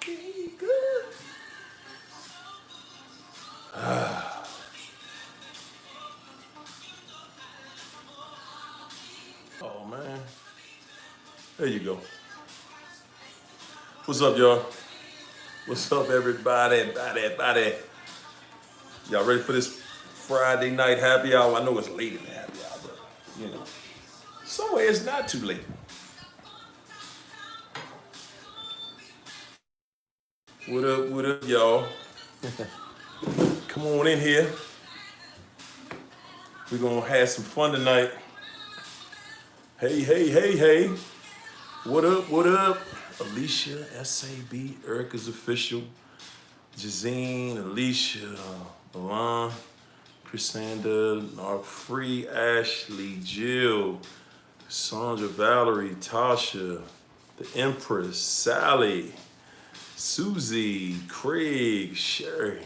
be good. Oh, man. There you go. What's up, y'all? What's up, everybody? Body. Y'all ready for this Friday night happy hour? I know it's late in the happy hour, but, you know, somewhere it's not too late. What up, y'all? Come on in here. We're gonna have some fun tonight. Hey. What up? Alicia, SAB, Erica's official, Jazine, Alicia, Milan, Chrisanda, Narc Free, Ashley, Jill, Sandra, Valerie, Tasha, the Empress, Sally, Susie, Craig, Sherry,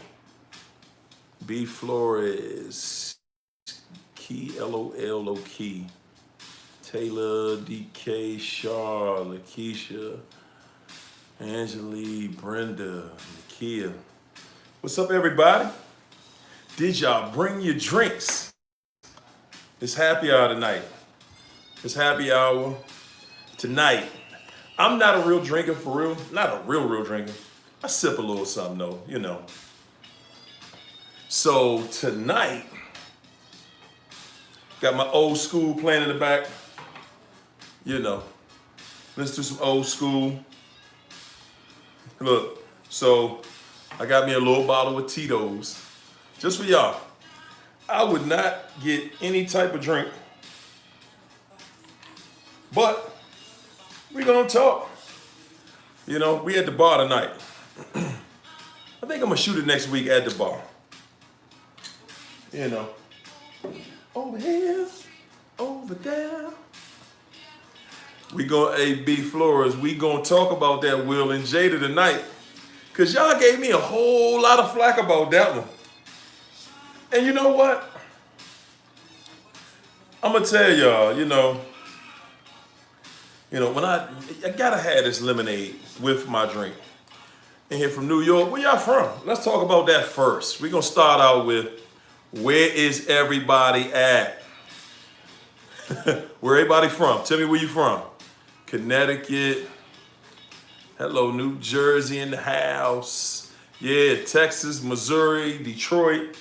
B. Flores, Key, LOL, Key, Taylor, DK, Shar, Lakeisha, Angelique, Brenda, Nakia. What's up, everybody? Did y'all bring your drinks? It's happy hour tonight. It's happy hour tonight. I'm not a real drinker, for real. Not a real drinker. I sip a little something, though, you know. So tonight, got my old school playing in the back. You know, let's do some old school. Look, so I got me a little bottle of Tito's, just for y'all. I would not get any type of drink, but we're gonna talk. You know, we at the bar tonight. I think I'm gonna shoot it next week at the bar. You know, over here, over there. We gonna A.B. Flores. We gonna talk about that Will and Jada tonight. Cause y'all gave me a whole lot of flack about that one. And you know what? I'm gonna tell y'all, you know, when I gotta have this lemonade with my drink. And here from New York, where y'all from? Let's talk about that first. We're gonna start out with, where is everybody at? Where everybody from? Tell me where you from. Connecticut. Hello, New Jersey in the house. Yeah, Texas, Missouri, Detroit.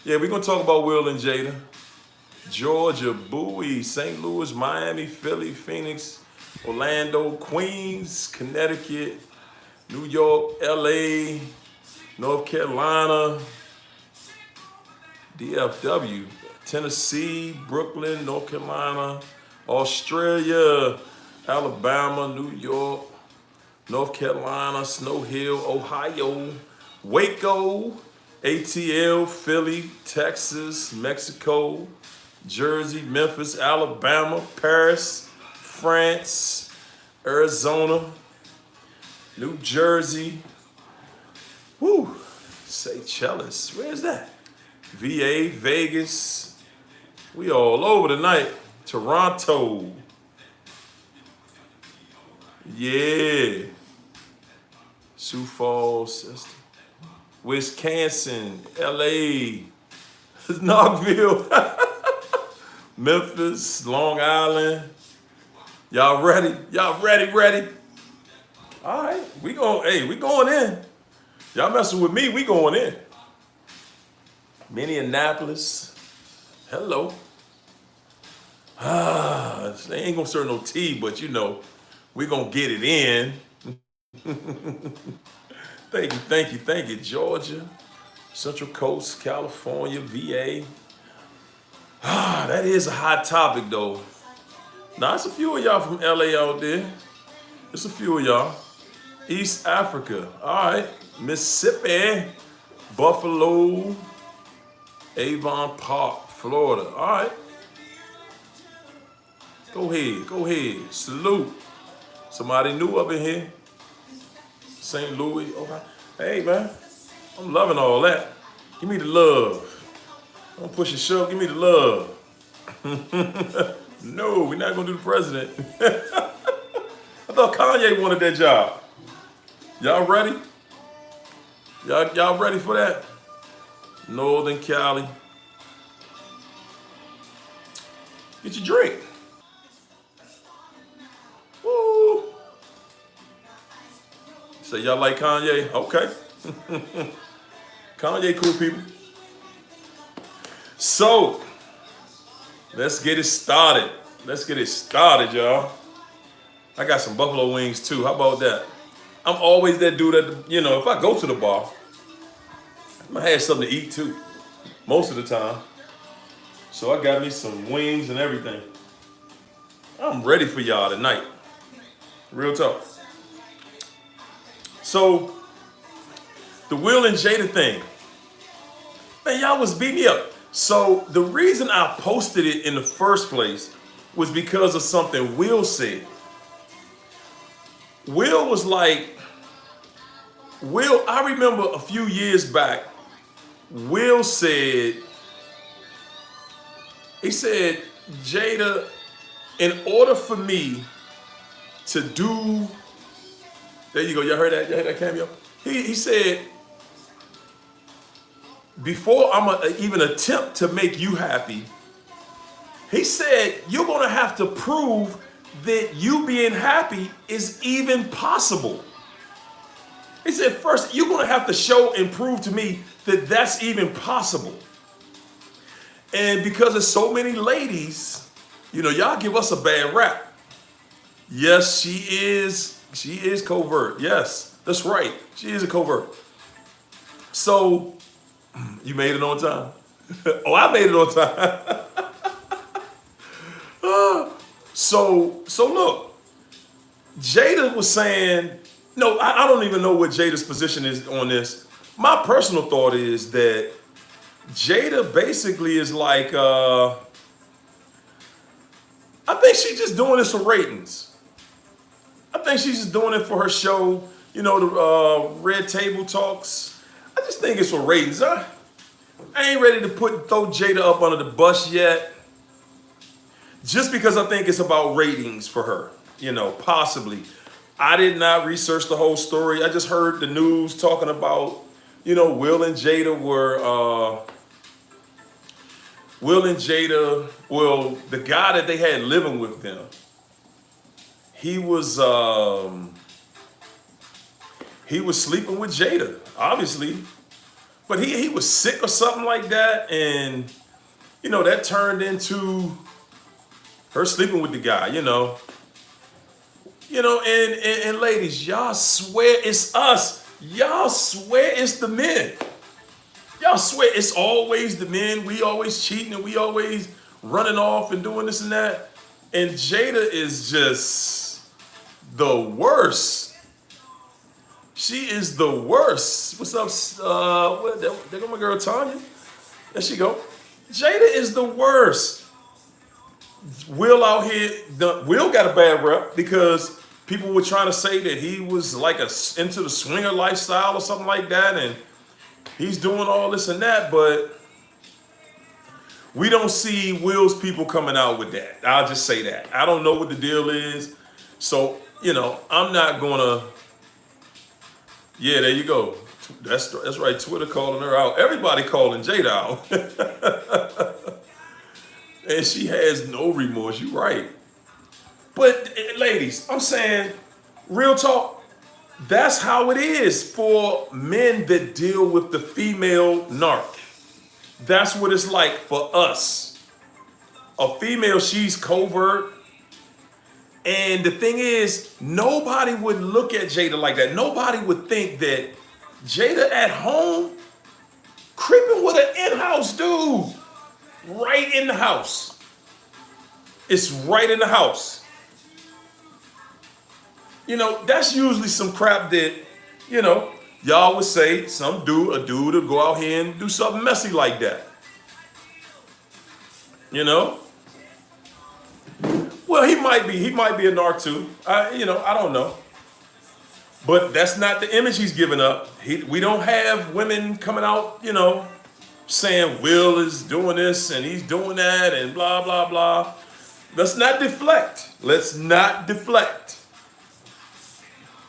Yeah, we're going to talk about Will and Jada. Georgia, Bowie, St. Louis, Miami, Philly, Phoenix, Orlando, Queens, Connecticut, New York, LA, North Carolina, DFW, Tennessee, Brooklyn, North Carolina, Australia, Alabama, New York, North Carolina, Snow Hill, Ohio, Waco, ATL, Philly, Texas, Mexico, Jersey, Memphis, Alabama, Paris, France, Arizona, New Jersey, Seychelles, where's that? VA, Vegas, we all over tonight. Toronto. Yeah. Sioux Falls, Wisconsin, LA, Knoxville, Memphis, Long Island. Y'all ready? Y'all ready? All right, we going in. Y'all messing with me, we going in. Minneapolis, hello. They ain't gonna serve no tea, but you know, we gonna get it in. Thank you, Georgia, Central Coast, California, VA. That is a hot topic though. Now, it's a few of y'all from LA out there. It's a few of y'all. East Africa, all right. Mississippi, Buffalo, Avon Park, Florida, all right. Go ahead. Salute. Somebody new up in here. St. Louis, Ohio. Hey, man, I'm loving all that. Give me the love. Don't push and shove, give me the love. No, we're not gonna do the president. I thought Kanye wanted that job. Y'all ready? Y'all ready for that? Northern Cali. Get your drink. Woo. So y'all like Kanye? Okay. Kanye cool people. So, let's get it started. Let's get it started, y'all. I got some buffalo wings too. How about that? I'm always that dude that, if I go to the bar, I'm gonna have something to eat too. Most of the time. So I got me some wings and everything. I'm ready for y'all tonight. Real talk. So, the Will and Jada thing. Man, y'all was beating me up. So, the reason I posted it in the first place was because of something Will said. Will was like, I remember a few years back, Will said, he said, Jada, in order for me to do, there you go, y'all heard that? Y'all heard that cameo? He said, before I'm gonna even attempt to make you happy, he said, you're gonna have to prove that you being happy is even possible. He said, first, you're gonna have to show and prove to me that that's even possible. And because there's so many ladies, y'all give us a bad rap. Yes, she is covert. Yes, that's right. She is a covert. So, you made it on time. Oh, I made it on time. So look, Jada was saying, no, I don't even know what Jada's position is on this. My personal thought is that Jada basically is like, I think she's just doing this for ratings. I think she's just doing it for her show, the Red Table Talks. I just think it's for ratings. I ain't ready to throw Jada up under the bus yet. Just because I think it's about ratings for her, possibly. I did not research the whole story. I just heard the news talking about, Will and Jada, well, the guy that they had living with them, he was sleeping with Jada, obviously. But he was sick or something like that, and, that turned into her sleeping with the guy, and ladies, y'all swear it's us. Y'all swear it's the men. Y'all swear it's always the men. We always cheating and we always running off and doing this and that. And Jada is just the worst. She is the worst. What's up? There go my girl Tanya. There she go. Jada is the worst. Will out here, Will got a bad rep because people were trying to say that he was like into the swinger lifestyle or something like that, and he's doing all this and that, but we don't see Will's people coming out with that. I'll just say that. I don't know what the deal is, so I'm not gonna. Yeah, there you go. That's right. Twitter calling her out. Everybody calling Jada out. And she has no remorse. You're right. But ladies, I'm saying, real talk, that's how it is for men that deal with the female narc. That's what it's like for us. A female, she's covert. And the thing is, nobody would look at Jada like that. Nobody would think that Jada at home creeping with an in-house dude. Right in the house. It's right in the house. That's usually some crap that, y'all would say a dude would go out here and do something messy like that. Well, he might be a narc too. I don't know. But that's not the image he's giving up. We don't have women coming out, saying Will is doing this and he's doing that and blah, blah, blah. Let's not deflect.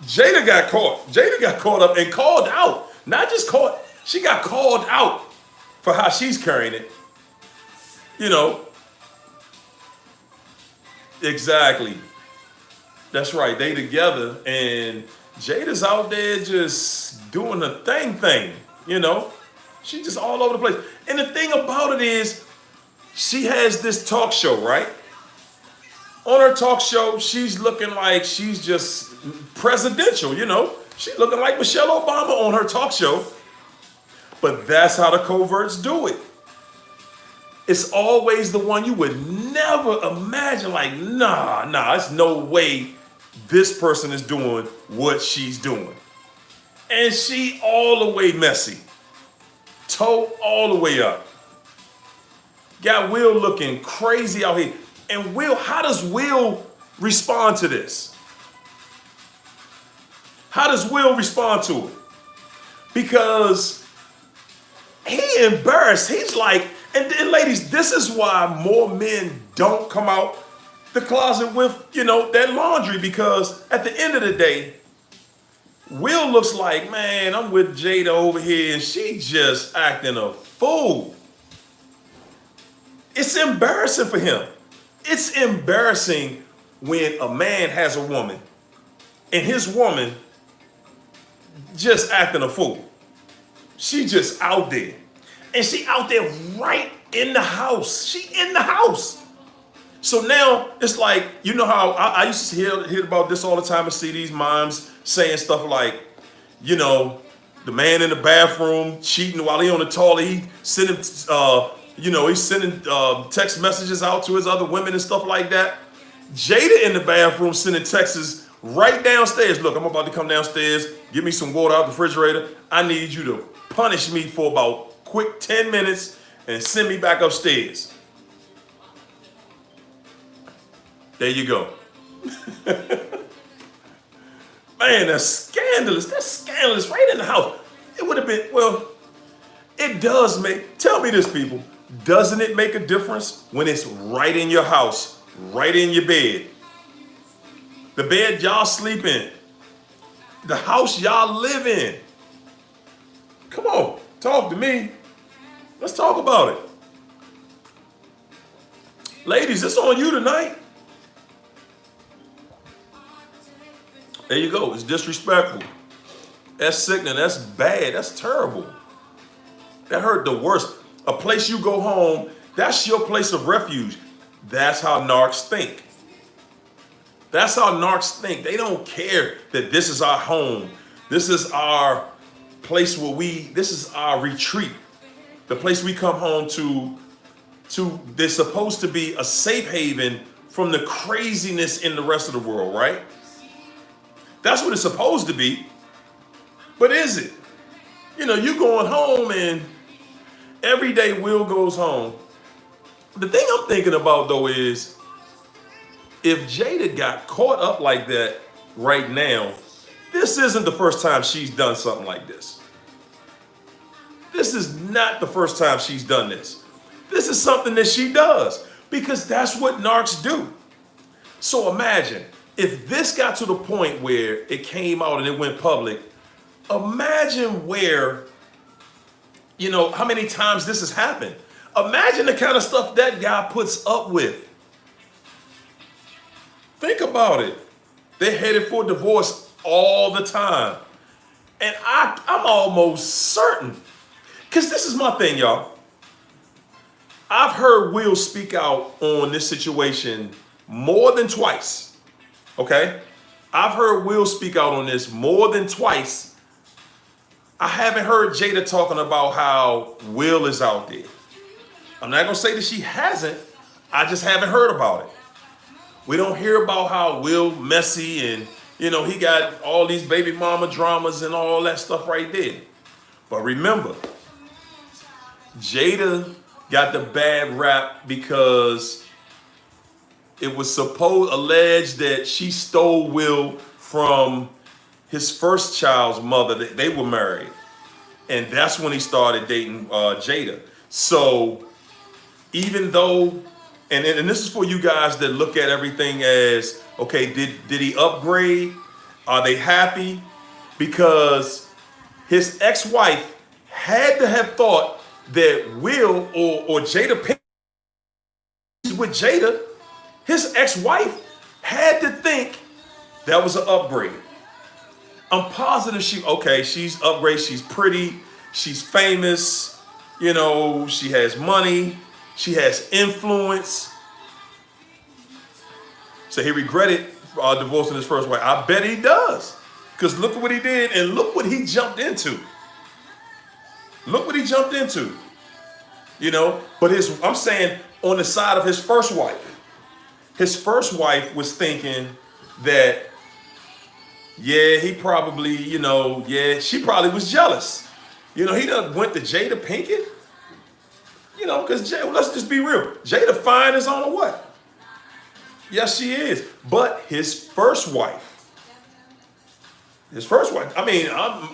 Jada got caught. Jada got caught up and called out. Not just caught, she got called out for how she's carrying it. You know, exactly. That's right. They together, and Jada's out there just doing the thing. You know, she just all over the place. And the thing about it is, she has this talk show, right? On her talk show, she's looking like she's just presidential, you know. She's looking like Michelle Obama on her talk show. But that's how the coverts do it. It's always the one you would never imagine, like, nah, there's no way this person is doing what she's doing. And she all the way messy. Toe all the way up. Got Will looking crazy out here. And Will, how does Will respond to this? How does Will respond to it? Because he embarrassed. He's like, and ladies, this is why more men don't come out the closet with, you know, that laundry, because at the end of the day, Will looks like, man, I'm with Jada over here and she just acting a fool. It's embarrassing for him. It's embarrassing when a man has a woman and his woman just acting a fool. She just out there. And she out there right in the house. She in the house. So now it's like, you know how I used to hear about this all the time and see these moms saying stuff like, you know, the man in the bathroom cheating while he on the toilet, he sending, he's sending text messages out to his other women and stuff like that. Jada in the bathroom sending texts right downstairs. Look, I'm about to come downstairs. Give me some water out the refrigerator. I need you to punish me for about quick 10 minutes and send me back upstairs. There you go. Man, that's scandalous. That's scandalous right in the house. It would have been, well, it does make, tell me this, people. Doesn't it make a difference when it's right in your house, right in your bed? The bed y'all sleep in. The house y'all live in. Come on, talk to me. Let's talk about it. Ladies, it's on you tonight. There you go. It's disrespectful. That's sickening. That's bad. That's terrible. That hurt the worst. A place you go home, that's your place of refuge. That's how narcs think. That's how narcs think. They don't care that this is our home. This is our place where this is our retreat. The place we come home to, they're supposed to be a safe haven from the craziness in the rest of the world, right? That's what it's supposed to be. But is it? You know, you going home and every day Will goes home. The thing I'm thinking about though is, if Jada got caught up like that right now, this isn't the first time she's done something like this. This is not the first time she's done this. This is something that she does because that's what narcs do. So imagine if this got to the point where it came out and it went public, imagine where, you know, how many times this has happened. Imagine the kind of stuff that guy puts up with. Think about it. They're headed for divorce all the time. And I'm almost certain, because this is my thing, y'all. I've heard Will speak out on this situation more than twice. Okay? I've heard Will speak out on this more than twice. I haven't heard Jada talking about how Will is out there. I'm not going to say that she hasn't. I just haven't heard about it. We don't hear about how Will messy and, you know, he got all these baby mama dramas and all that stuff right there. But remember, Jada got the bad rap because it was alleged that she stole Will from his first child's mother. They were married. And that's when he started dating Jada. So even though, and this is for you guys that look at everything as, okay, did he upgrade? Are they happy? Because his ex-wife had to have thought that Will or Jada Pinkett with Jada, his ex-wife had to think that was an upgrade. I'm positive she's upgraded, she's pretty, she's famous, she has money, she has influence. So he regretted divorcing his first wife. I bet he does. Because look what he did and look what he jumped into. Look what he jumped into. But I'm saying on the side of his first wife. His first wife was thinking that, he probably, she probably was jealous. He done went to Jada Pinkett. Because let's just be real. Jada fine as on a what? Yes, she is. But his first wife, I mean,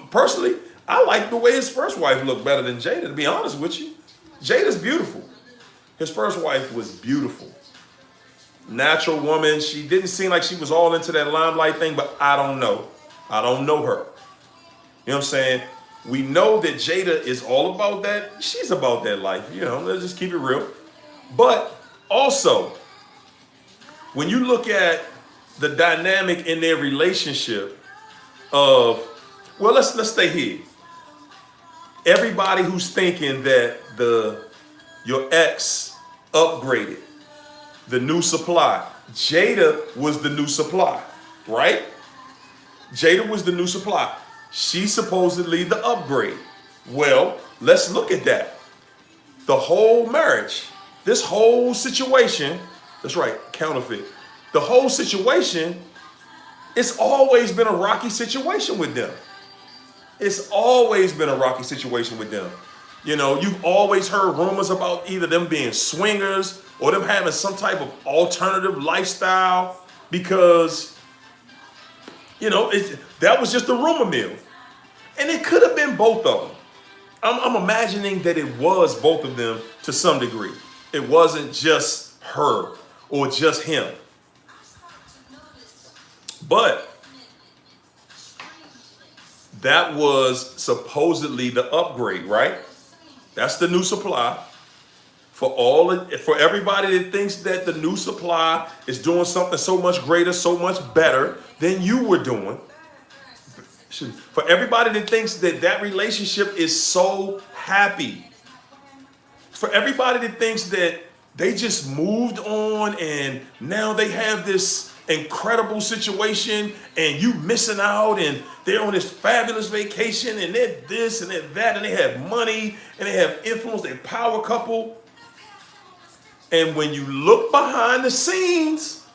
personally, I like the way his first wife looked better than Jada, to be honest with you. Jada's beautiful. His first wife was beautiful. Natural woman. She didn't seem like she was all into that limelight thing, but I don't know. I don't know her. You know what I'm saying? We know that Jada is all about that. She's about that life. Let's just keep it real. But also, when you look at the dynamic in their relationship of, let's stay here. Everybody who's thinking that your ex upgraded, the new supply. Jada was the new supply, right? Jada was the new supply. She's supposedly the upgrade. Well, let's look at that. The whole marriage, this whole situation, that's right, counterfeit. The whole situation, it's always been a rocky situation with them. It's always been a rocky situation with them. You've always heard rumors about either them being swingers or them having some type of alternative lifestyle because, that was just a rumor mill. And it could have been both of them. I'm imagining that it was both of them to some degree. It wasn't just her or just him. But that was supposedly the upgrade, right? That's the new supply. For everybody that thinks that the new supply is doing something so much greater, so much better than you were doing. For everybody that thinks that relationship is so happy. For everybody that thinks that they just moved on and now they have this incredible situation and you missing out and they're on this fabulous vacation and they're this and they're that and they have money and they have influence, they're a power couple. And when you look behind the scenes,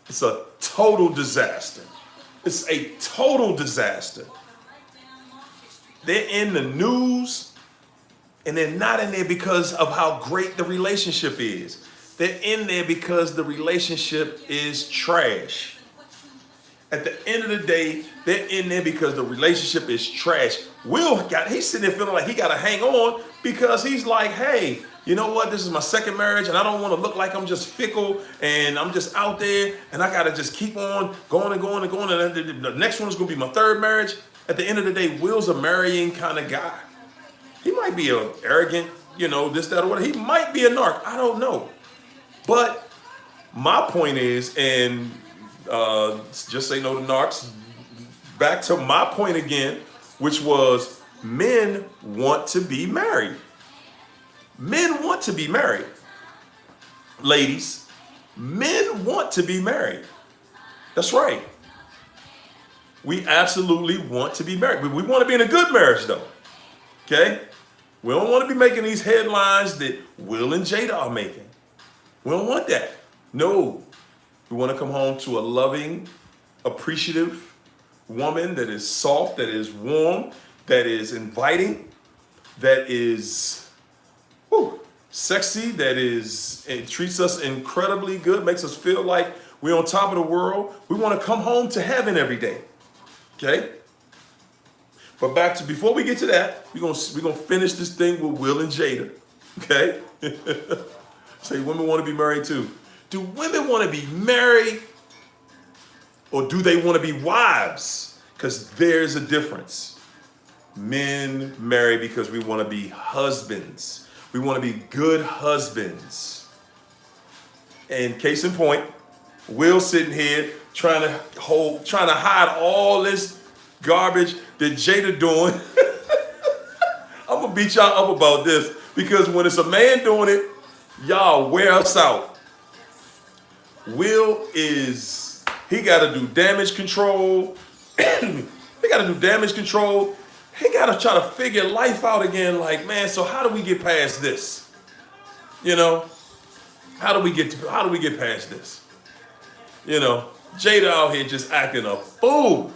it's a total disaster. It's a total disaster. They're in the news and they're not in there because of how great the relationship is. They're in there because the relationship is trash. At the end of the day, they're in there because the relationship is trash. He's sitting there feeling like he got to hang on because he's like, hey, you know what? This is my second marriage and I don't want to look like I'm just fickle and I'm just out there and I got to just keep on going and going and going. And the next one is going to be my third marriage. At the end of the day, Will's a marrying kind of guy. He might be an arrogant, this, that, or whatever. He might be a narc. I don't know. But my point is, and just say no to narcs, back to my point again, which was men want to be married. Men want to be married. Ladies, men want to be married. That's right. We absolutely want to be married. But we want to be in a good marriage, though. Okay? We don't want to be making these headlines that Will and Jada are making. We don't want that. No. We want to come home to a loving, appreciative woman that is soft, that is warm, that is inviting, that is sexy, it treats us incredibly good, makes us feel like we're on top of the world. We want to come home to heaven every day. Okay? But before we get to that, we're gonna finish this thing with Will and Jada. Okay? Say women want to be married too. Do women want to be married Or do they want to be wives? Because there's a difference. Men marry because we want to be husbands. We want to be good husbands. And case in point, Will sitting here trying to hide all this garbage that Jada doing. I'm gonna beat y'all up about this because when it's a man doing it, y'all wear us out. Will he got to do damage control. He got to do damage control. He got to try to figure life out again. Like, man, so how do we get past this? You know, how do we get past this? You know, Jada out here just acting a fool.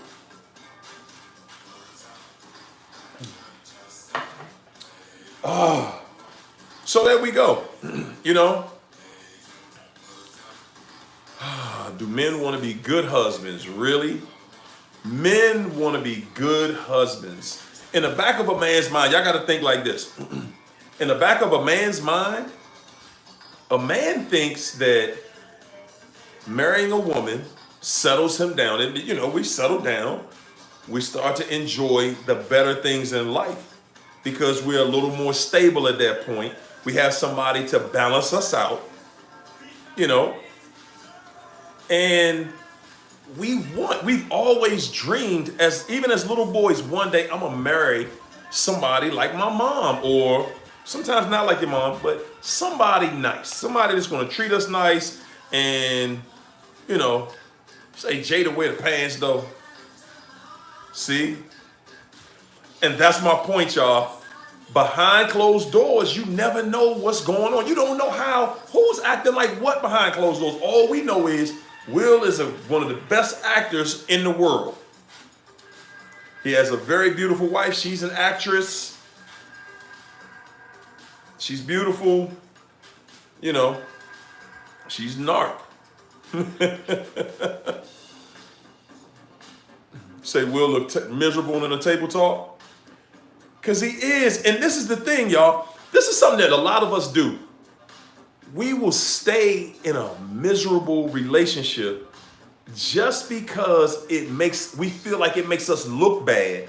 So there we go. You know, do men want to be good husbands? Really? Men want to be good husbands. In the back of a man's mind, y'all got to think like this. In the back of a man's mind, a man thinks that marrying a woman settles him down. And, you know, we settle down. We start to enjoy the better things in life because we're a little more stable at that point. We have somebody to balance us out, you know. And we've always dreamed, even as little boys, one day I'm gonna marry somebody like my mom, or sometimes not like your mom, but somebody nice, somebody that's gonna treat us nice, and you know, say Jada wear the pants though. See, and that's my point, y'all. Behind closed doors, you never know what's going on. You don't know who's acting like what behind closed doors. All we know is Will is one of the best actors in the world. He has a very beautiful wife. She's an actress. She's beautiful. You know, she's narc. Say Will look miserable in a table talk? Because he is. And this is the thing, y'all. This is something that a lot of us do. We will stay in a miserable relationship just because we feel like it makes us look bad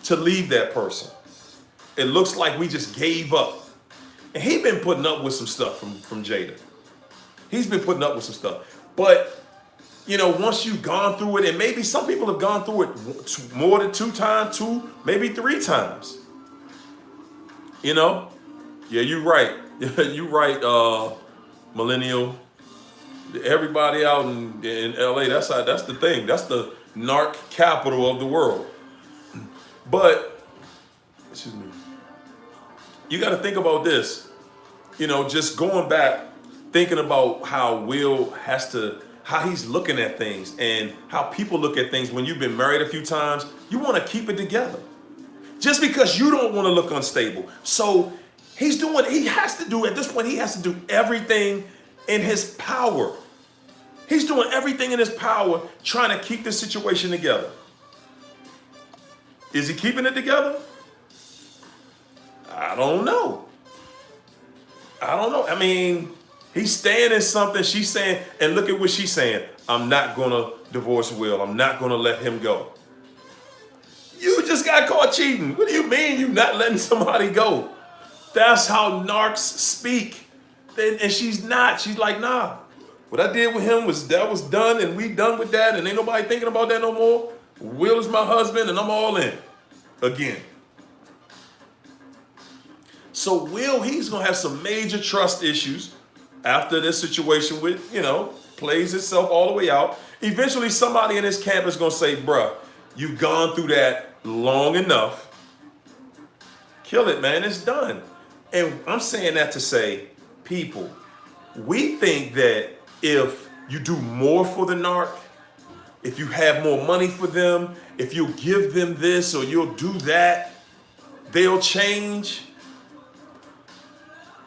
to leave that person. It looks like we just gave up. And he's been putting up with some stuff from Jada. He's been putting up with some stuff. But, you know, once you've gone through it, and maybe some people have gone through it more than 2 times, maybe 3 times. You know? Yeah, you're right. You're right, millennial. Everybody out in LA, that's the thing. That's the narc capital of the world. But, excuse me, you got to think about this. You know, just going back, thinking about how how he's looking at things and how people look at things when you've been married a few times. You want to keep it together. Just because you don't want to look unstable. So at this point, he has to do everything in his power. He's doing everything in his power trying to keep this situation together. Is he keeping it together? I don't know. I mean, he's staying in something. She's saying, and look at what she's saying. I'm not going to divorce Will. I'm not going to let him go. You just got caught cheating. What do you mean you not letting somebody go? That's how narcs speak. And she's not. She's like, nah. What I did with him was done, and we done with that, and ain't nobody thinking about that no more. Will is my husband, and I'm all in. Again. So Will, he's going to have some major trust issues after this situation plays itself all the way out. Eventually, somebody in his camp is going to say, bruh, you've gone through that long enough. Kill it, man. It's done. And I'm saying that to say, people, we think that if you do more for the narc, if you have more money for them, if you give them this or you'll do that, they'll change.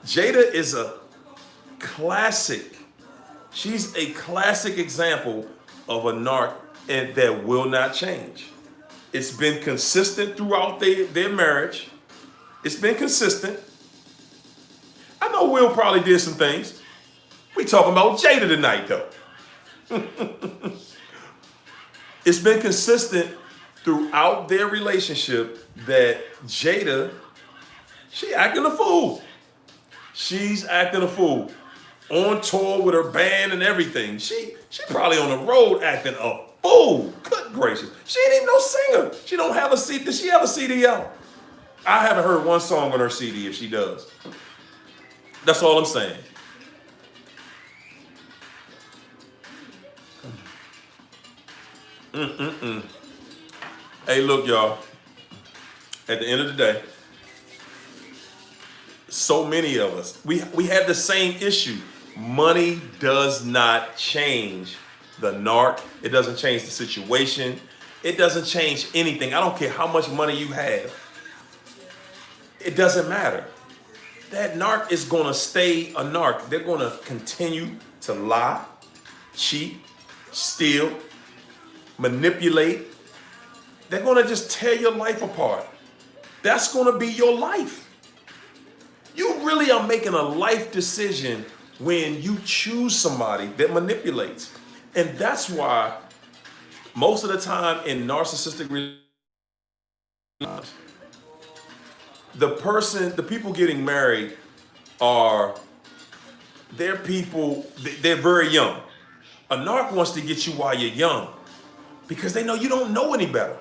Jada is a classic. She's a classic example of a narc that will not change. It's been consistent throughout their marriage. It's been consistent. I know Will probably did some things. We talking about Jada tonight, though. It's been consistent throughout their relationship that Jada, she acting a fool. She's acting a fool. On tour with her band and everything. She probably on the road acting a fool. Good gracious. She ain't even no singer. She don't have a CD. Does she have a CD out? I haven't heard one song on her CD if she does. That's all I'm saying. Hey, look, y'all. At the end of the day, so many of us, we have the same issue. Money does not change the narc. It doesn't change the situation. It doesn't change anything. I don't care how much money you have. It doesn't matter. That narc is going to stay a narc. They're going to continue to lie, cheat, steal, manipulate. They're going to just tear your life apart. That's going to be your life. You really are making a life decision when you choose somebody that manipulates. And that's why most of the time in narcissistic relationships, the people getting married they're people, they're very young. A narc wants to get you while you're young because they know you don't know any better.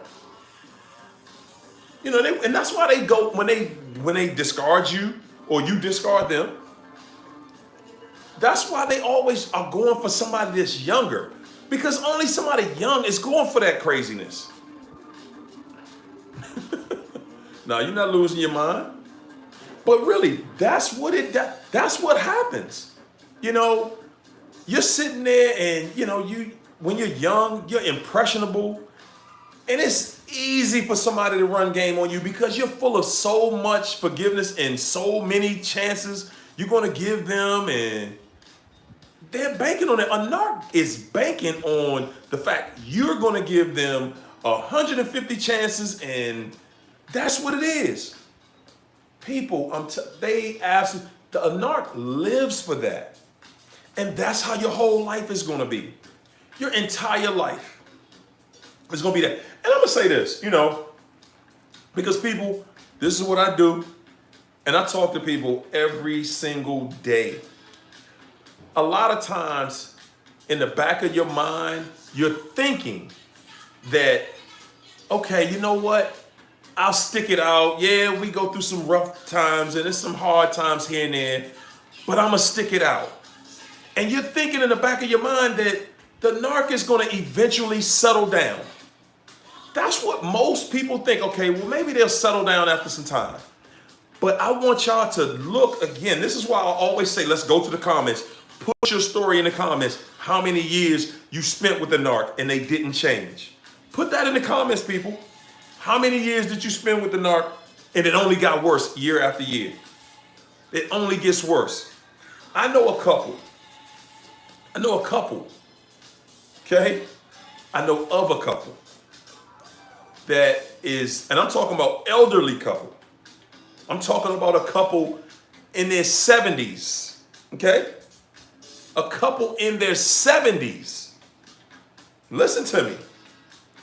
You know, and that's why they go, when they discard you or you discard them, that's why they always are going for somebody that's younger, because only somebody young is going for that craziness. No, you're not losing your mind. But really, that's what happens. You know, you're sitting there and, you know, when you're young, you're impressionable. And it's easy for somebody to run game on you because you're full of so much forgiveness and so many chances you're going to give them, and they're banking on it. A narc is banking on the fact you're going to give them 150 chances, and that's what it is. People, a narc lives for that. And that's how your whole life is going to be. Your entire life is going to be that. And I'm going to say this, you know, because people, this is what I do, and I talk to people every single day. A lot of times, in the back of your mind, you're thinking that, okay, you know what? I'll stick it out. Yeah, we go through some rough times and there's some hard times here and there, but I'm going to stick it out. And you're thinking in the back of your mind that the narc is going to eventually settle down. That's what most people think. Okay, well, maybe they'll settle down after some time. But I want y'all to look again. This is why I always say, let's go to the comments. Put your story in the comments. How many years you spent with the narc and they didn't change? Put that in the comments, people. How many years did you spend with the narc and it only got worse year after year? It only gets worse. I know a couple. Okay? I know of a couple that is, and I'm talking about elderly couple. I'm talking about a couple in their 70s. Okay? A couple in their 70s. Listen to me.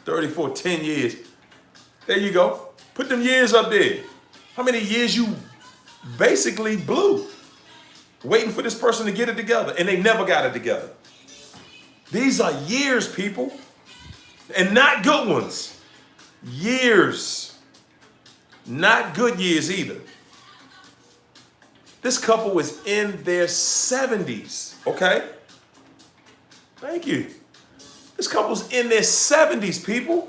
34, 10 years. There you go. Put them years up there. How many years you basically blew waiting for this person to get it together, and they never got it together. These are years, people, and not good ones. Years. Not good years either. This couple was in their 70s, okay? Thank you. This couple's in their 70s, people.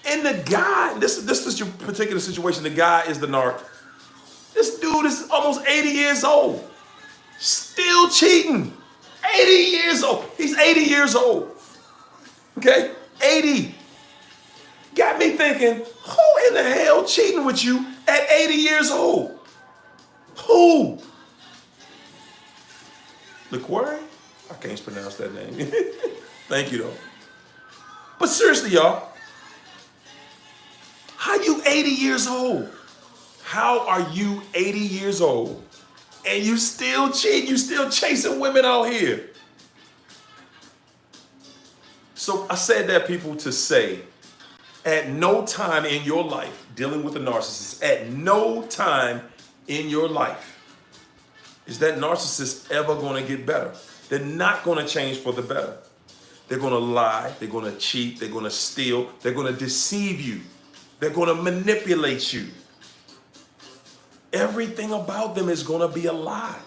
And the guy, this is your particular situation, the guy is the narc. This dude is almost 80 years old. Still cheating. 80 years old. He's 80 years old. Okay? 80. Got me thinking, who in the hell cheating with you at 80 years old? Who? LaQuari? I can't pronounce that name. Thank you, though. But seriously, y'all, how you 80 years old? How are you 80 years old and you still cheating? You still chasing women out here? So I said that, people, to say, at no time in your life dealing with a narcissist, at no time in your life is that narcissist ever going to get better. They're not going to change for the better. They're going to lie. They're going to cheat. They're going to steal. They're going to deceive you. They're going to manipulate you. Everything about them is going to be a lie.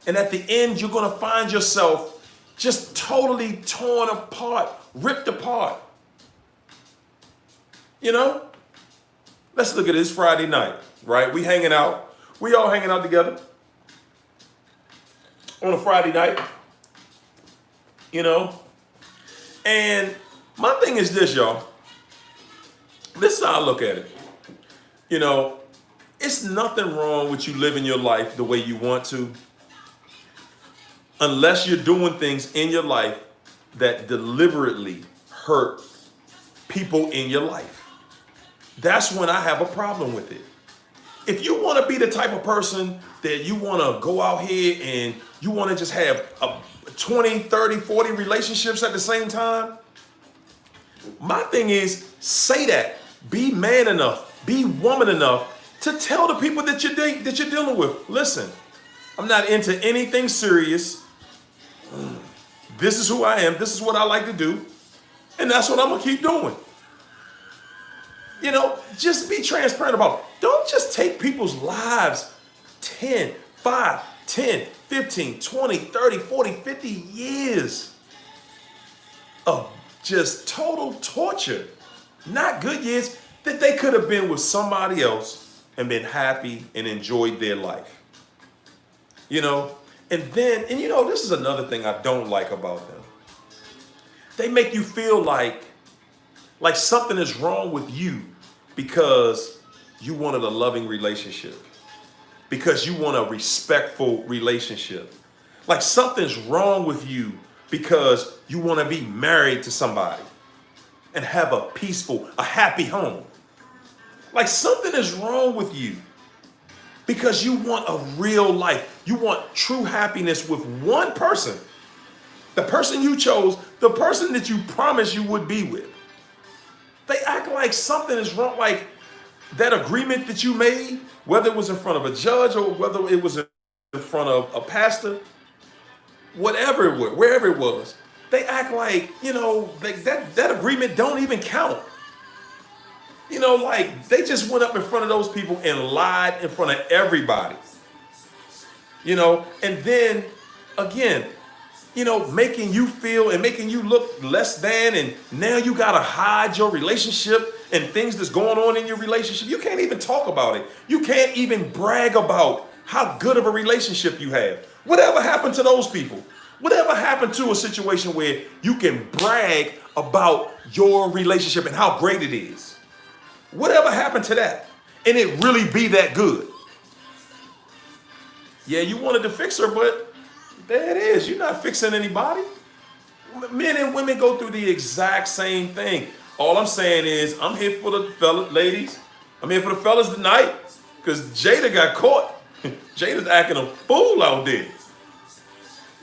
And at the end, you're going to find yourself just totally torn apart, ripped apart. You know? Let's look at this Friday night, right? We hanging out. We all hanging out together on a Friday night, you know? And my thing is this, y'all. This is how I look at it. You know, it's nothing wrong with you living your life the way you want to, unless you're doing things in your life that deliberately hurt people in your life. That's when I have a problem with it. If you want to be the type of person that you want to go out here and you want to just have 20, 30, 40 relationships at the same time, my thing is, say that. Be man enough, be woman enough to tell the people that you're dealing with, listen, I'm not into anything serious. This is who I am. This is what I like to do. And that's what I'm going to keep doing. You know, just be transparent about it. Don't just take people's lives 10, 5, 10, 15, 20, 30, 40, 50 years of just total torture. Not good years that they could have been with somebody else and been happy and enjoyed their life. You know, and you know, this is another thing I don't like about them. They make you feel like something is wrong with you because you wanted a loving relationship, because you want a respectful relationship. Like something's wrong with you because you want to be married to somebody and have a peaceful, a happy home. Like something is wrong with you because you want a real life. You want true happiness with one person. The person you chose, the person that you promised you would be with. They act like something is wrong, like that agreement that you made, whether it was in front of a judge or whether it was in front of a pastor, whatever it was, wherever it was, they act like, you know, that agreement don't even count. You know, like they just went up in front of those people and lied in front of everybody. You know, and then again, you know, making you feel and making you look less than, and now you gotta hide your relationship and things that's going on in your relationship. You can't even talk about it. You can't even brag about how good of a relationship you have. Whatever happened to those people? Whatever happened to a situation where you can brag about your relationship and how great it is? Whatever happened to that? And it really be that good? Yeah, you wanted to fix her, but there it is. You're not fixing anybody. Men and women go through the exact same thing. All I'm saying is I'm here for the fellas, ladies. I'm here for the fellas tonight because Jada got caught. Jada's acting a fool out there.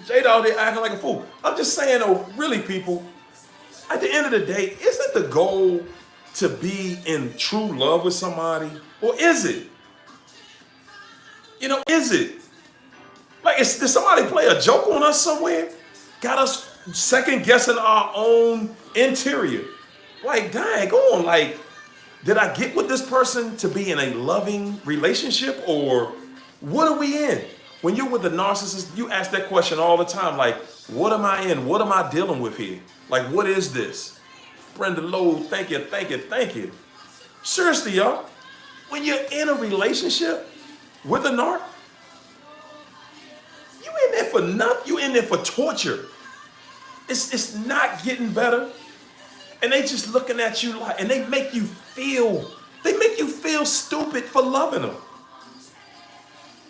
Jada out there acting like a fool. I'm just saying, though, really, people, at the end of the day, isn't the goal to be in true love with somebody? Or is it? You know, is it? Like, did somebody play a joke on us somewhere? Got us second guessing our own interior. Like, dang, on. Like, did I get with this person to be in a loving relationship, or what are we in? When you're with a narcissist, you ask that question all the time. Like, what am I in? What am I dealing with here? Like, what is this? Brenda Lowe, thank you, thank you, thank you. Seriously, y'all, when you're in a relationship with a narc, you in there for nothing. You in there for torture. It's not getting better. And they just looking at you like, and they make you feel stupid for loving them.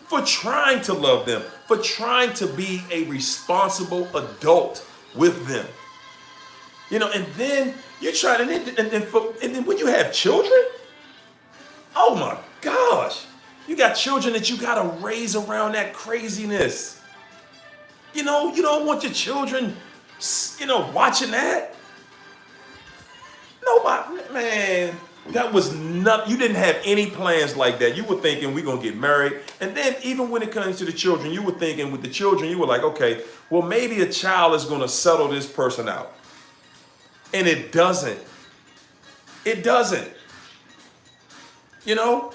For trying to love them. For trying to be a responsible adult with them. You know, and then you try to, and then when you have children, oh my gosh, you got children that you gotta raise around that craziness. You know, you don't want your children, you know, watching that. Nobody, man, that was not, you didn't have any plans like that. You were thinking we're going to get married. And then even when it comes to the children, you were thinking with the children, you were like, okay, well, maybe a child is going to settle this person out. And it doesn't. It doesn't. You know,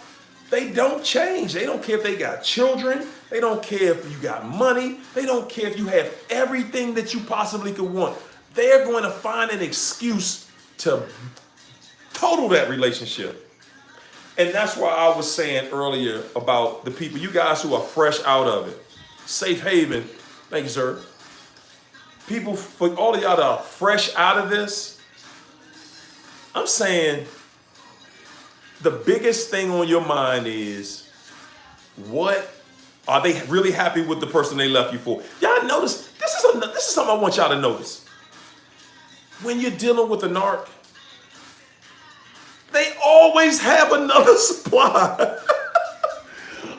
they don't change. They don't care if they got children. They don't care if you got money. They don't care if you have everything that you possibly could want. They're going to find an excuse to total that relationship. And that's why I was saying earlier about the people, you guys who are fresh out of it. Safe haven. Thank you, sir. People, for all of y'all that are fresh out of this, I'm saying the biggest thing on your mind is, what are they really happy with the person they left you for? Y'all notice, this is something I want y'all to notice. When you're dealing with a narc, they always have another supply.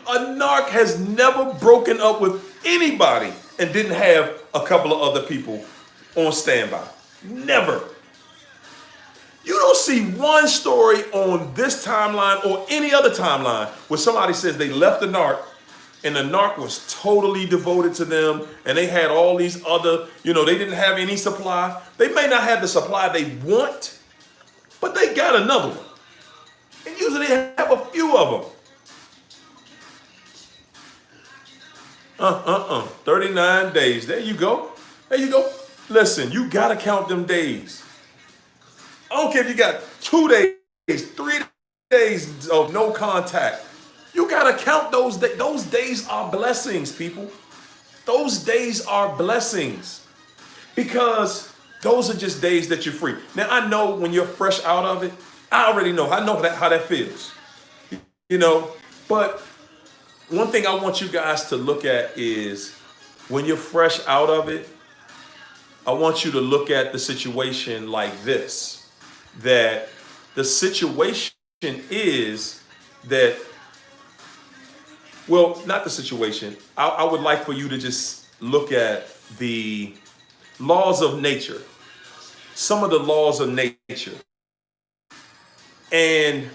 A narc has never broken up with anybody and didn't have a couple of other people on standby. Never. You don't see one story on this timeline or any other timeline where somebody says they left the narc and the narc was totally devoted to them and they had all these other, they didn't have any supply. They may not have the supply they want, but they got another one. And usually they have a few of them. 39 days. There you go. There you go. Listen, you got to count them days. I don't care if you got 2 days, 3 days of no contact. You got to count those days. Those days are blessings, people. Those days are blessings. Because those are just days that you're free. Now, I know when you're fresh out of it, I already know. I know how that feels. But one thing I want you guys to look at is when you're fresh out of it, I want you to look at the situation like this. That the situation is that, well, not the situation. I would like for you to just look at the laws of nature. Some of the laws of nature. And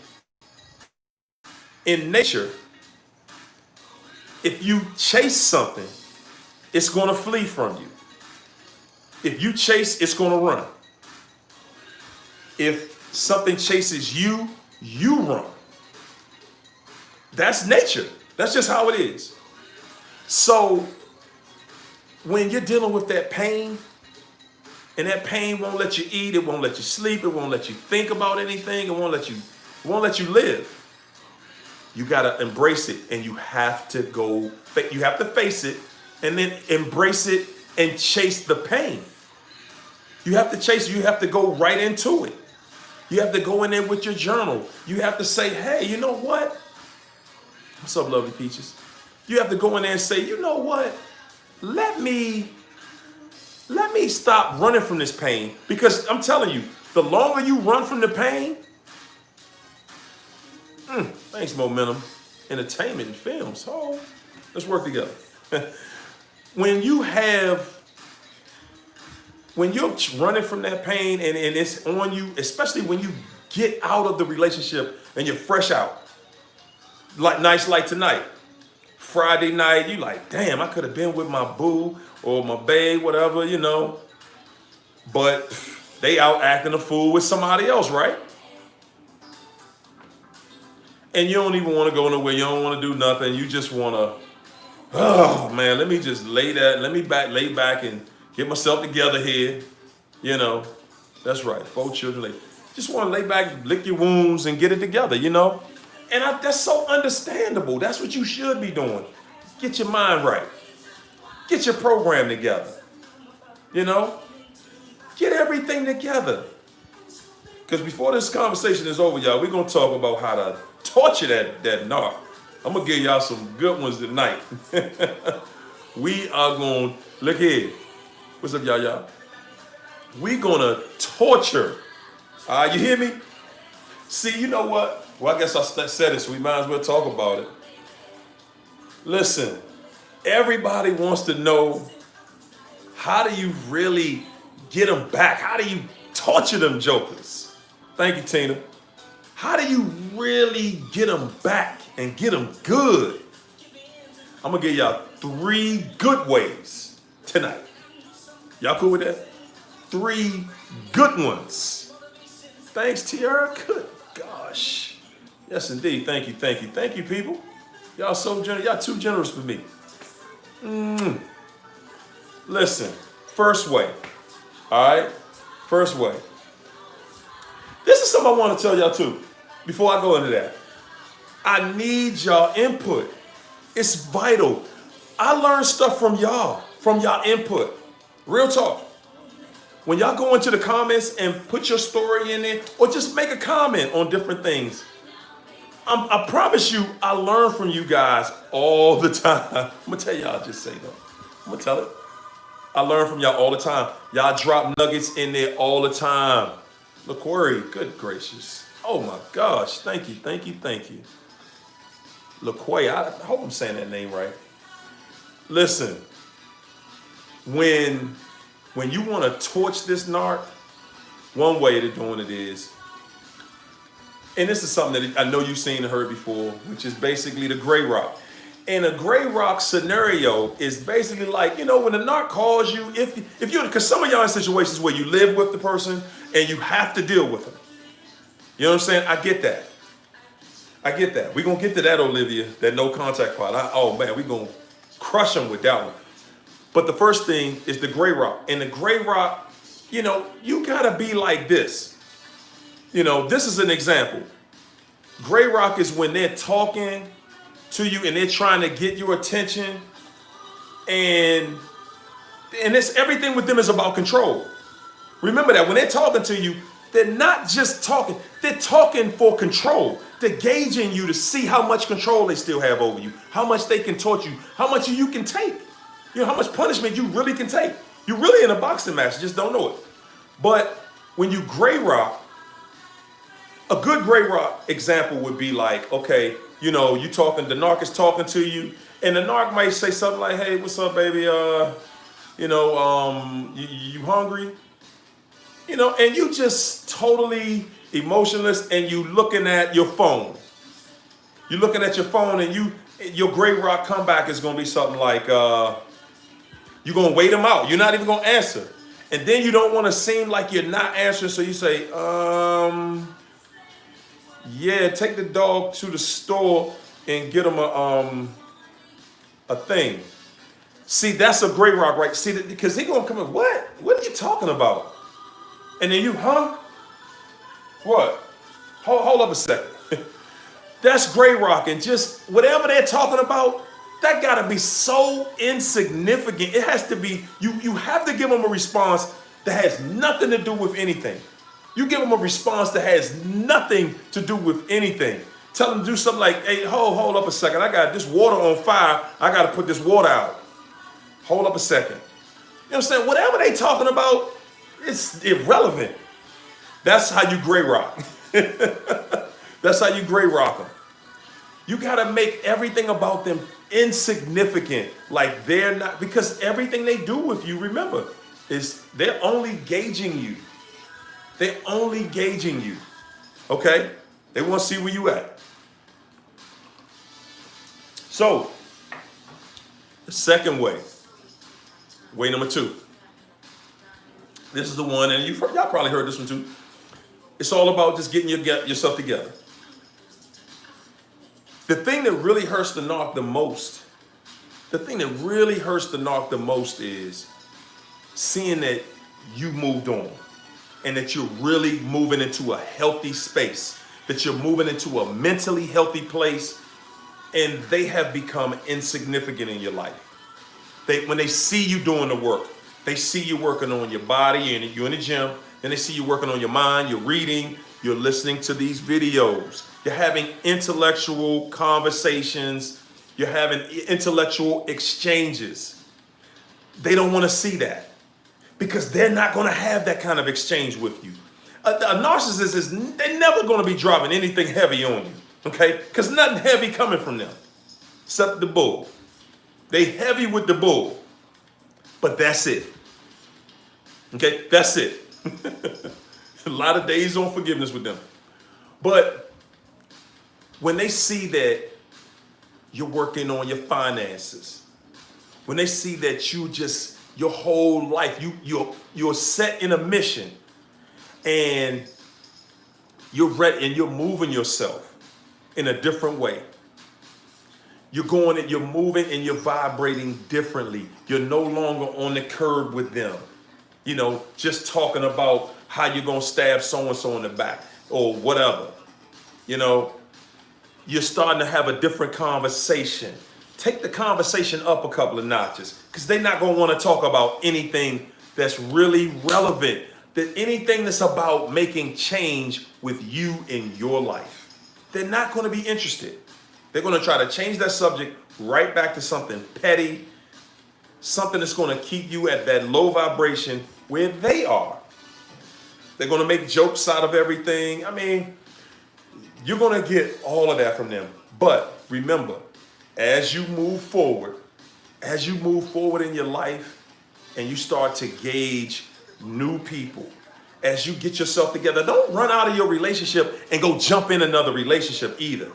in nature, if you chase something, it's going to flee from you. If you chase, it's going to run. If something chases you, you run. That's nature. That's just how it is. So when you're dealing with that pain, and that pain won't let you eat, it won't let you sleep, it won't let you think about anything, it won't let you live. You got to embrace it, and you have to face it, and then embrace it and chase the pain. You have to chase it. You have to go right into it. You have to go in there with your journal. You have to say, hey, you know what? What's up, lovely peaches? You have to go in there and say, you know what? Let me stop running from this pain. Because I'm telling you, the longer you run from the pain, thanks, Momentum, Entertainment and Films. Oh, let's work together. When you're running from that pain and it's on you, especially when you get out of the relationship and you're fresh out, like nights like tonight, Friday night, you like, damn, I could have been with my boo or my babe, whatever, but they out acting a fool with somebody else, right? And you don't even want to go nowhere. You don't want to do nothing. You just want to, oh man, let me just lay back and get myself together here. That's right. 4 children. Just want to lay back, lick your wounds and get it together, And that's so understandable. That's what you should be doing. Get your mind right. Get your program together. Get everything together. Because before this conversation is over, y'all, we're going to talk about how to torture that narc. I'm going to give y'all some good ones tonight. We are going, look here. What's up, y'all? We going to torture. You hear me? See, you know what? Well, I guess I said it, so we might as well talk about it. Listen, everybody wants to know, how do you really get them back? How do you torture them jokers? Thank you, Tina. How do you really get them back and get them good? I'm gonna give y'all 3 good ways tonight. Y'all cool with that? 3 good ones. Thanks, Tiara. Good gosh. Yes, indeed. Thank you, thank you, thank you, people. Y'all so generous. Y'all too generous for me. Listen, first way. All right? First way. This is something I want to tell y'all too, before I go into that. I need y'all input. It's vital. I learned stuff from y'all input. Real talk. When y'all go into the comments and put your story in there, or just make a comment on different things, I promise you, I learn from you guys all the time. I'm gonna tell y'all, just say no. I'm gonna tell it. I learn from y'all all the time. Y'all drop nuggets in there all the time. LaQuery, good gracious. Oh my gosh, thank you, thank you, thank you. LaQuay, I hope I'm saying that name right. Listen, when you want to torch this narc, one way of doing it is, and this is something that I know you've seen and heard before, which is basically the gray rock. And a gray rock scenario is basically like, when the narc calls you, if you, because some of y'all in situations where you live with the person and you have to deal with them. You know what I'm saying? I get that. We're going to get to that, Olivia, that no contact part. Oh man, we're going to crush them with that one. But the first thing is the gray rock. And the gray rock, you got to be like this. This is an example. Gray rock is when they're talking to you and they're trying to get your attention, and it's everything with them is about control. Remember that when they're talking to you, they're not just talking, they're talking for control. They're gauging you to see how much control they still have over you, how much they can torture you, how much you can take, how much punishment you really can take. You're really in a boxing match, you just don't know it. But when you gray rock, a good gray rock example would be like, okay, you talking, the narc is talking to you, and the narc might say something like, hey, what's up, baby? You hungry? And you just totally emotionless, and you looking at your phone. You're looking at your phone, and your gray rock comeback is gonna be something like, you're gonna wait him out. You're not even gonna answer. And then you don't wanna seem like you're not answering, so you say, yeah, take the dog to the store and get him a thing. See, that's a gray rock, right? See, because he gonna come in, what? What are you talking about? And then what? Hold up a second. That's gray rock, and just whatever they're talking about, that gotta be so insignificant. It has to be, you have to give them a response that has nothing to do with anything. You give them a response that has nothing to do with anything. Tell them to do something like, hey, hold up a second. I got this water on fire. I got to put this water out. Hold up a second. You know what I'm saying? Whatever they talking about, it's irrelevant. That's how you gray rock. That's how you gray rock them. You got to make everything about them insignificant. Like they're not, because everything they do with you, remember, is they're only gauging you. They're only gauging you, okay? They want to see where you at. So, the second way number 2. This is the one, and y'all probably heard this one too. It's all about just getting yourself together. The thing that really hurts the narc the most, is seeing that you moved on. And that you're really moving into a healthy space, that you're moving into a mentally healthy place, and they have become insignificant in your life. When they see you doing the work, they see you working on your body, you're in the gym, then they see you working on your mind, you're reading, you're listening to these videos, you're having intellectual conversations, you're having intellectual exchanges. They don't want to see that. Because they're not going to have that kind of exchange with you. A narcissist they're never going to be dropping anything heavy on you, okay? Because nothing heavy coming from them, except the bull. They heavy with the bull, but that's it. Okay, that's it. A lot of days on forgiveness with them. But when they see that you're working on your finances, when they see that your whole life, you're set in a mission, and you're ready and you're moving yourself in a different way. You're moving and you're vibrating differently. You're no longer on the curb with them. Just talking about how you're going to stab so-and-so in the back or whatever. You're starting to have a different conversation. Take the conversation up a couple of notches, because they're not going to want to talk about anything that's really relevant, anything that's about making change with you in your life. They're not going to be interested. They're going to try to change that subject right back to something petty, something that's going to keep you at that low vibration where they are. They're going to make jokes out of everything. I mean, you're going to get all of that from them. But remember, as you move forward in your life and you start to gauge new people, as you get yourself together, don't run out of your relationship and go jump in another relationship either.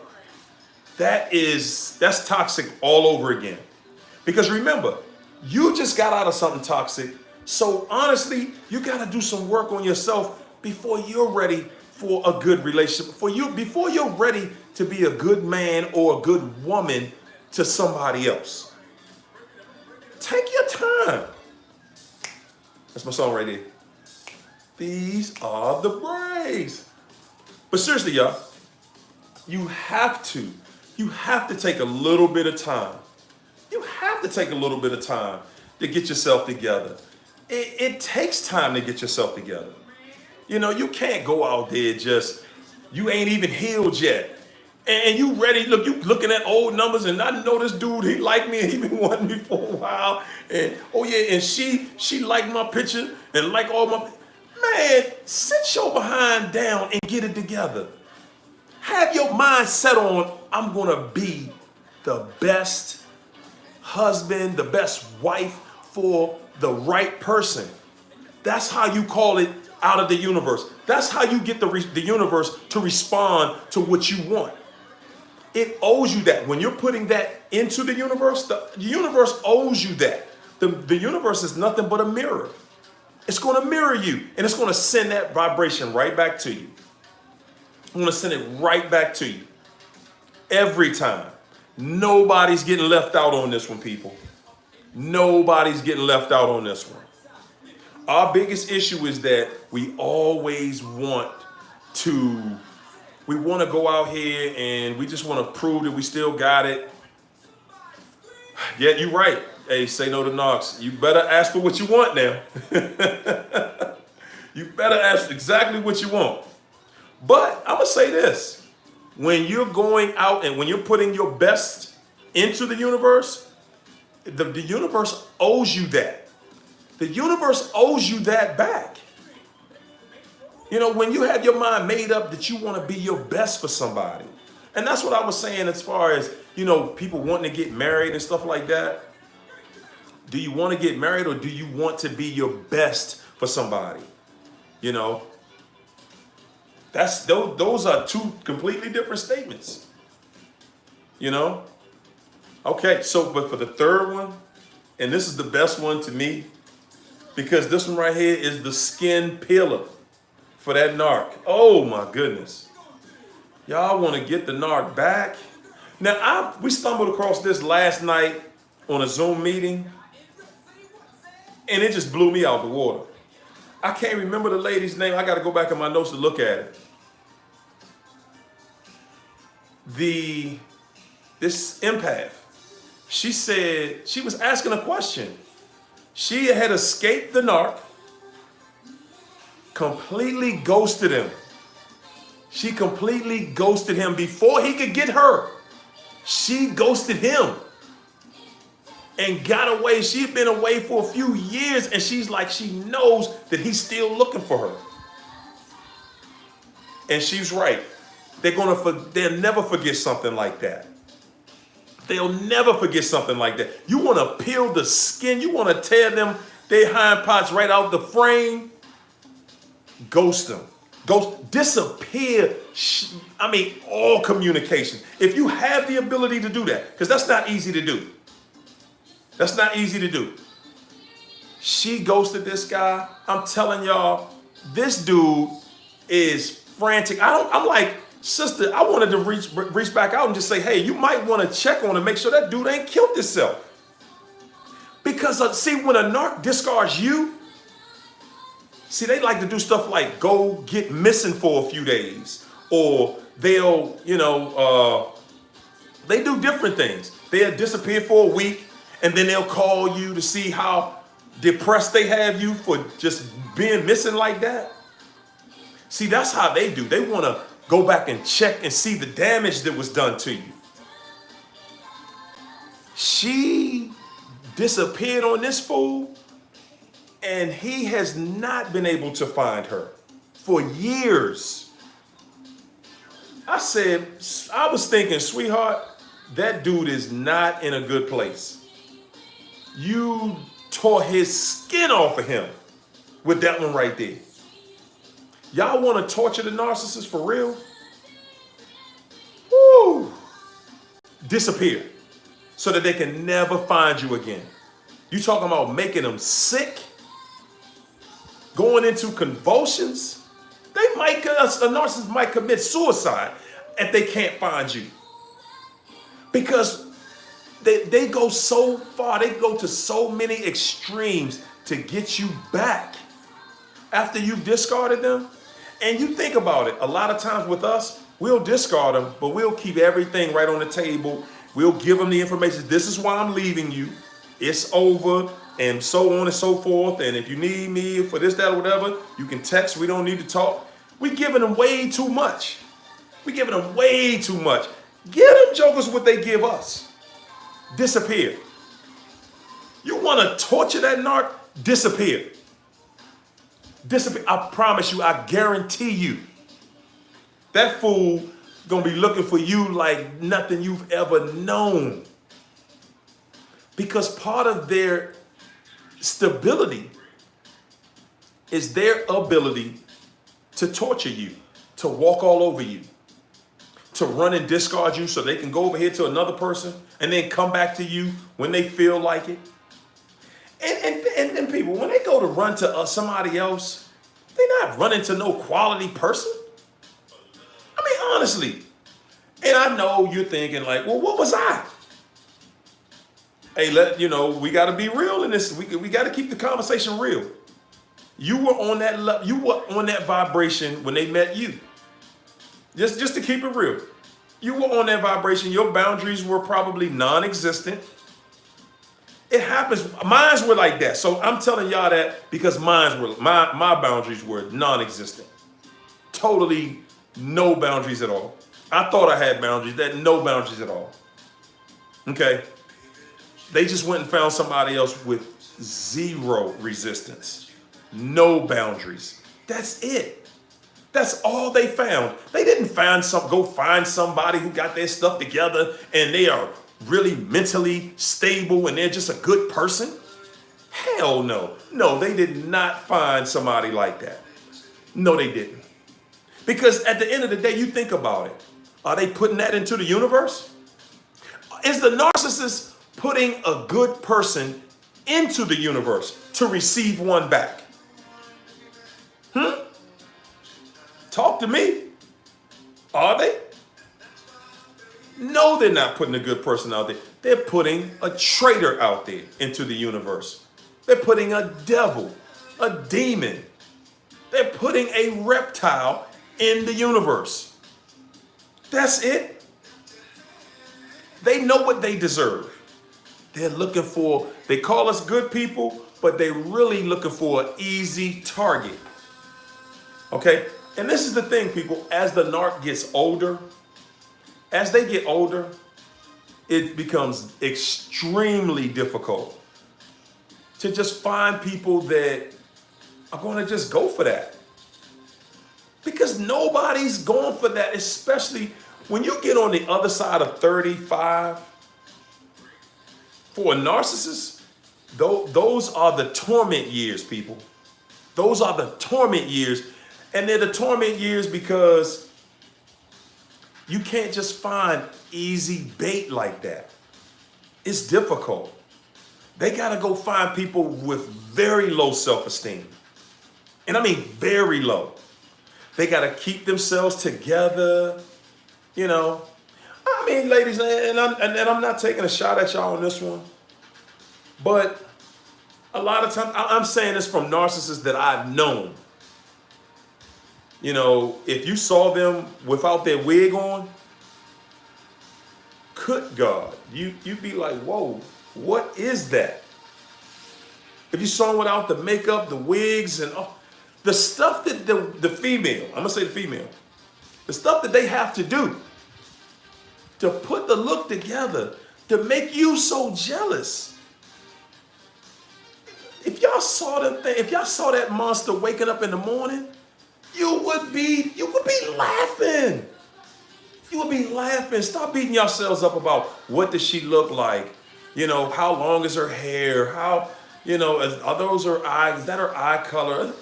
That's toxic all over again. Because remember, you just got out of something toxic. So honestly, you got to do some work on yourself before you're ready for a good relationship. Before you're ready to be a good man or a good woman to somebody else. Take your time. That's my song right there. These are the Braves. But seriously, y'all, you have to take a little bit of time. You have to take a little bit of time to get yourself together. It takes time to get yourself together. You can't go out there you ain't even healed yet. And you ready, look, you looking at old numbers, and I know this dude, he liked me and he been wanting me for a while. And oh yeah, and she liked my picture and like all my, man, sit your behind down and get it together. Have your mind set on, I'm gonna be the best husband, the best wife for the right person. That's how you call it out of the universe. That's how you get the universe to respond to what you want. It owes you that. When you're putting that into the universe universe owes you that. The universe is nothing but a mirror. It's going to mirror you, and it's going to send that vibration right back to you. I'm going to send it right back to you. Every time. Nobody's getting left out on this one, people. Nobody's getting left out on this one. Our biggest issue is that we always want to go out here and we just want to prove that we still got it. Yeah, you're right. Hey, say no to narcs. You better ask for what you want now. You better ask exactly what you want. But I'm going to say this. When you're going out and when you're putting your best into the universe, the universe owes you that. The universe owes you that back. When you have your mind made up that you want to be your best for somebody. And that's what I was saying as far as, people wanting to get married and stuff like that. Do you want to get married, or do you want to be your best for somebody? Those are two completely different statements. Okay, but for the third one, and this is the best one to me, because this one right here is the skin peeler for that narc. Oh my goodness. Y'all want to get the narc back? Now, we stumbled across this last night on a Zoom meeting, and it just blew me out the water. I can't remember the lady's name. I got to go back in my notes to look at it. This empath, she said, she was asking a question. She had escaped the narc, completely ghosted him. She completely ghosted him before he could get her. She ghosted him and got away. She'd been away for a few years, and she's like, she knows that he's still looking for her. And she's right. They'll never forget something like that. They'll never forget something like that. You want to peel the skin. You want to tear them, their hind parts right out the frame. Ghost them. disappear. I mean, all communication. If you have the ability to do that, because that's not easy to do. That's not easy to do. She ghosted this guy. I'm telling y'all, this dude is frantic. I'm like, sister, I wanted to reach back out and just say, hey, you might want to check on and make sure that dude ain't killed himself. Because see, when a narc discards you, see, they like to do stuff like go get missing for a few days, or they'll, they do different things. They'll disappear for a week, and then they'll call you to see how depressed they have you for just being missing like that. See, that's how they do. They want to go back and check and see the damage that was done to you. She disappeared on this fool, and he has not been able to find her for years. I was thinking, sweetheart, that dude is not in a good place. You tore his skin off of him with that one right there. Y'all want to torture the narcissist for real? Woo! Disappear so that they can never find you again. You talking about making them sick? Going into convulsions? A narcissist might commit suicide if they can't find you. Because they go so far, they go to so many extremes to get you back after you've discarded them. And you think about it, a lot of times with us, we'll discard them, but we'll keep everything right on the table. We'll give them the information. This is why I'm leaving you. It's over, and so on and so forth. And if you need me for this, that, or whatever, you can text. We don't need to talk. We're giving them way too much. We're giving them way too much. Give them jokers what they give us. Disappear. You want to torture that narc? Disappear. Disappear. I promise you, I guarantee you, that fool gonna be looking for you like nothing you've ever known. Because part of their stability is their ability to torture you, to walk all over you, to run and discard you so they can go over here to another person and then come back to you when they feel like it. And people, when they go to run to somebody else, they're not running to no quality person. I mean, honestly. And I know you're thinking like, well, what was I? Hey, we got to be real in this. We got to keep the conversation real. You were on that vibration when they met you. Just to keep it real. You were on that vibration. Your boundaries were probably non-existent. It happens. Mines were like that. So I'm telling y'all that because my boundaries were non-existent. Totally no boundaries at all. I thought I had boundaries. No boundaries at all. Okay. They just went and found somebody else with zero resistance. No boundaries. That's it. That's all they found. They didn't go find somebody who got their stuff together and they are really mentally stable and they're just a good person. Hell no. No, they did not find somebody like that. No, they didn't. Because at the end of the day, you think about it. Are they putting that into the universe? Is the narcissist putting a good person into the universe to receive one back? Talk to me. Are they? No, they're not putting a good person out there. They're putting a traitor out there into the universe. They're putting a devil, a demon. They're putting a reptile in the universe. That's it. They know what they deserve. They're looking for, they call us good people, but they're really looking for an easy target. Okay? And this is the thing, people, as the narc gets older, as they get older, it becomes extremely difficult to just find people that are going to just go for that. Because nobody's going for that, especially when you get on the other side of 35. For a narcissist, those are the torment years, people. Those are the torment years. And they're the torment years because you can't just find easy bait like that. It's difficult. They got to go find people with very low self-esteem. And I mean very low. They got to keep themselves together, you know. I mean, ladies, and I'm not taking a shot at y'all on this one, but a lot of times, I'm saying this from narcissists that I've known. You know, if you saw them without their wig on, good God, you'd be like, whoa, what is that? If you saw them without the makeup, the wigs, and the stuff that the female, I'm gonna say the female, the stuff that they have to do to put the look together to make you so jealous. If y'all saw if y'all saw that monster waking up in the morning, you would be laughing. You would be laughing. Stop beating yourselves up about what does she look like? You know, how long is her hair? How, you know, are those her eyes? Is that her eye color?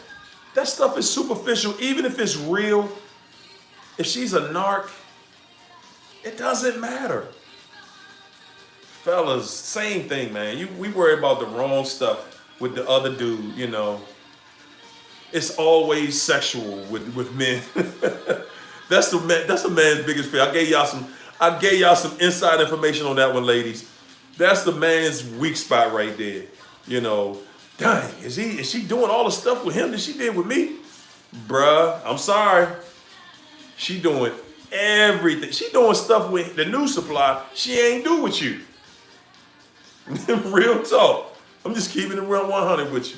That stuff is superficial. Even if it's real, if she's a narc, it doesn't matter. Fellas, same thing, man. We worry about the wrong stuff with the other dude, you know. It's always sexual with men. That's a man's biggest fear. I gave y'all some inside information on that one, ladies. That's the man's weak spot right there. You know, dang, is she doing all the stuff with him that she did with me? Bruh, I'm sorry. She doing everything. She doing stuff with the new supply she ain't do with you. Real talk. I'm just keeping it real 100 with you.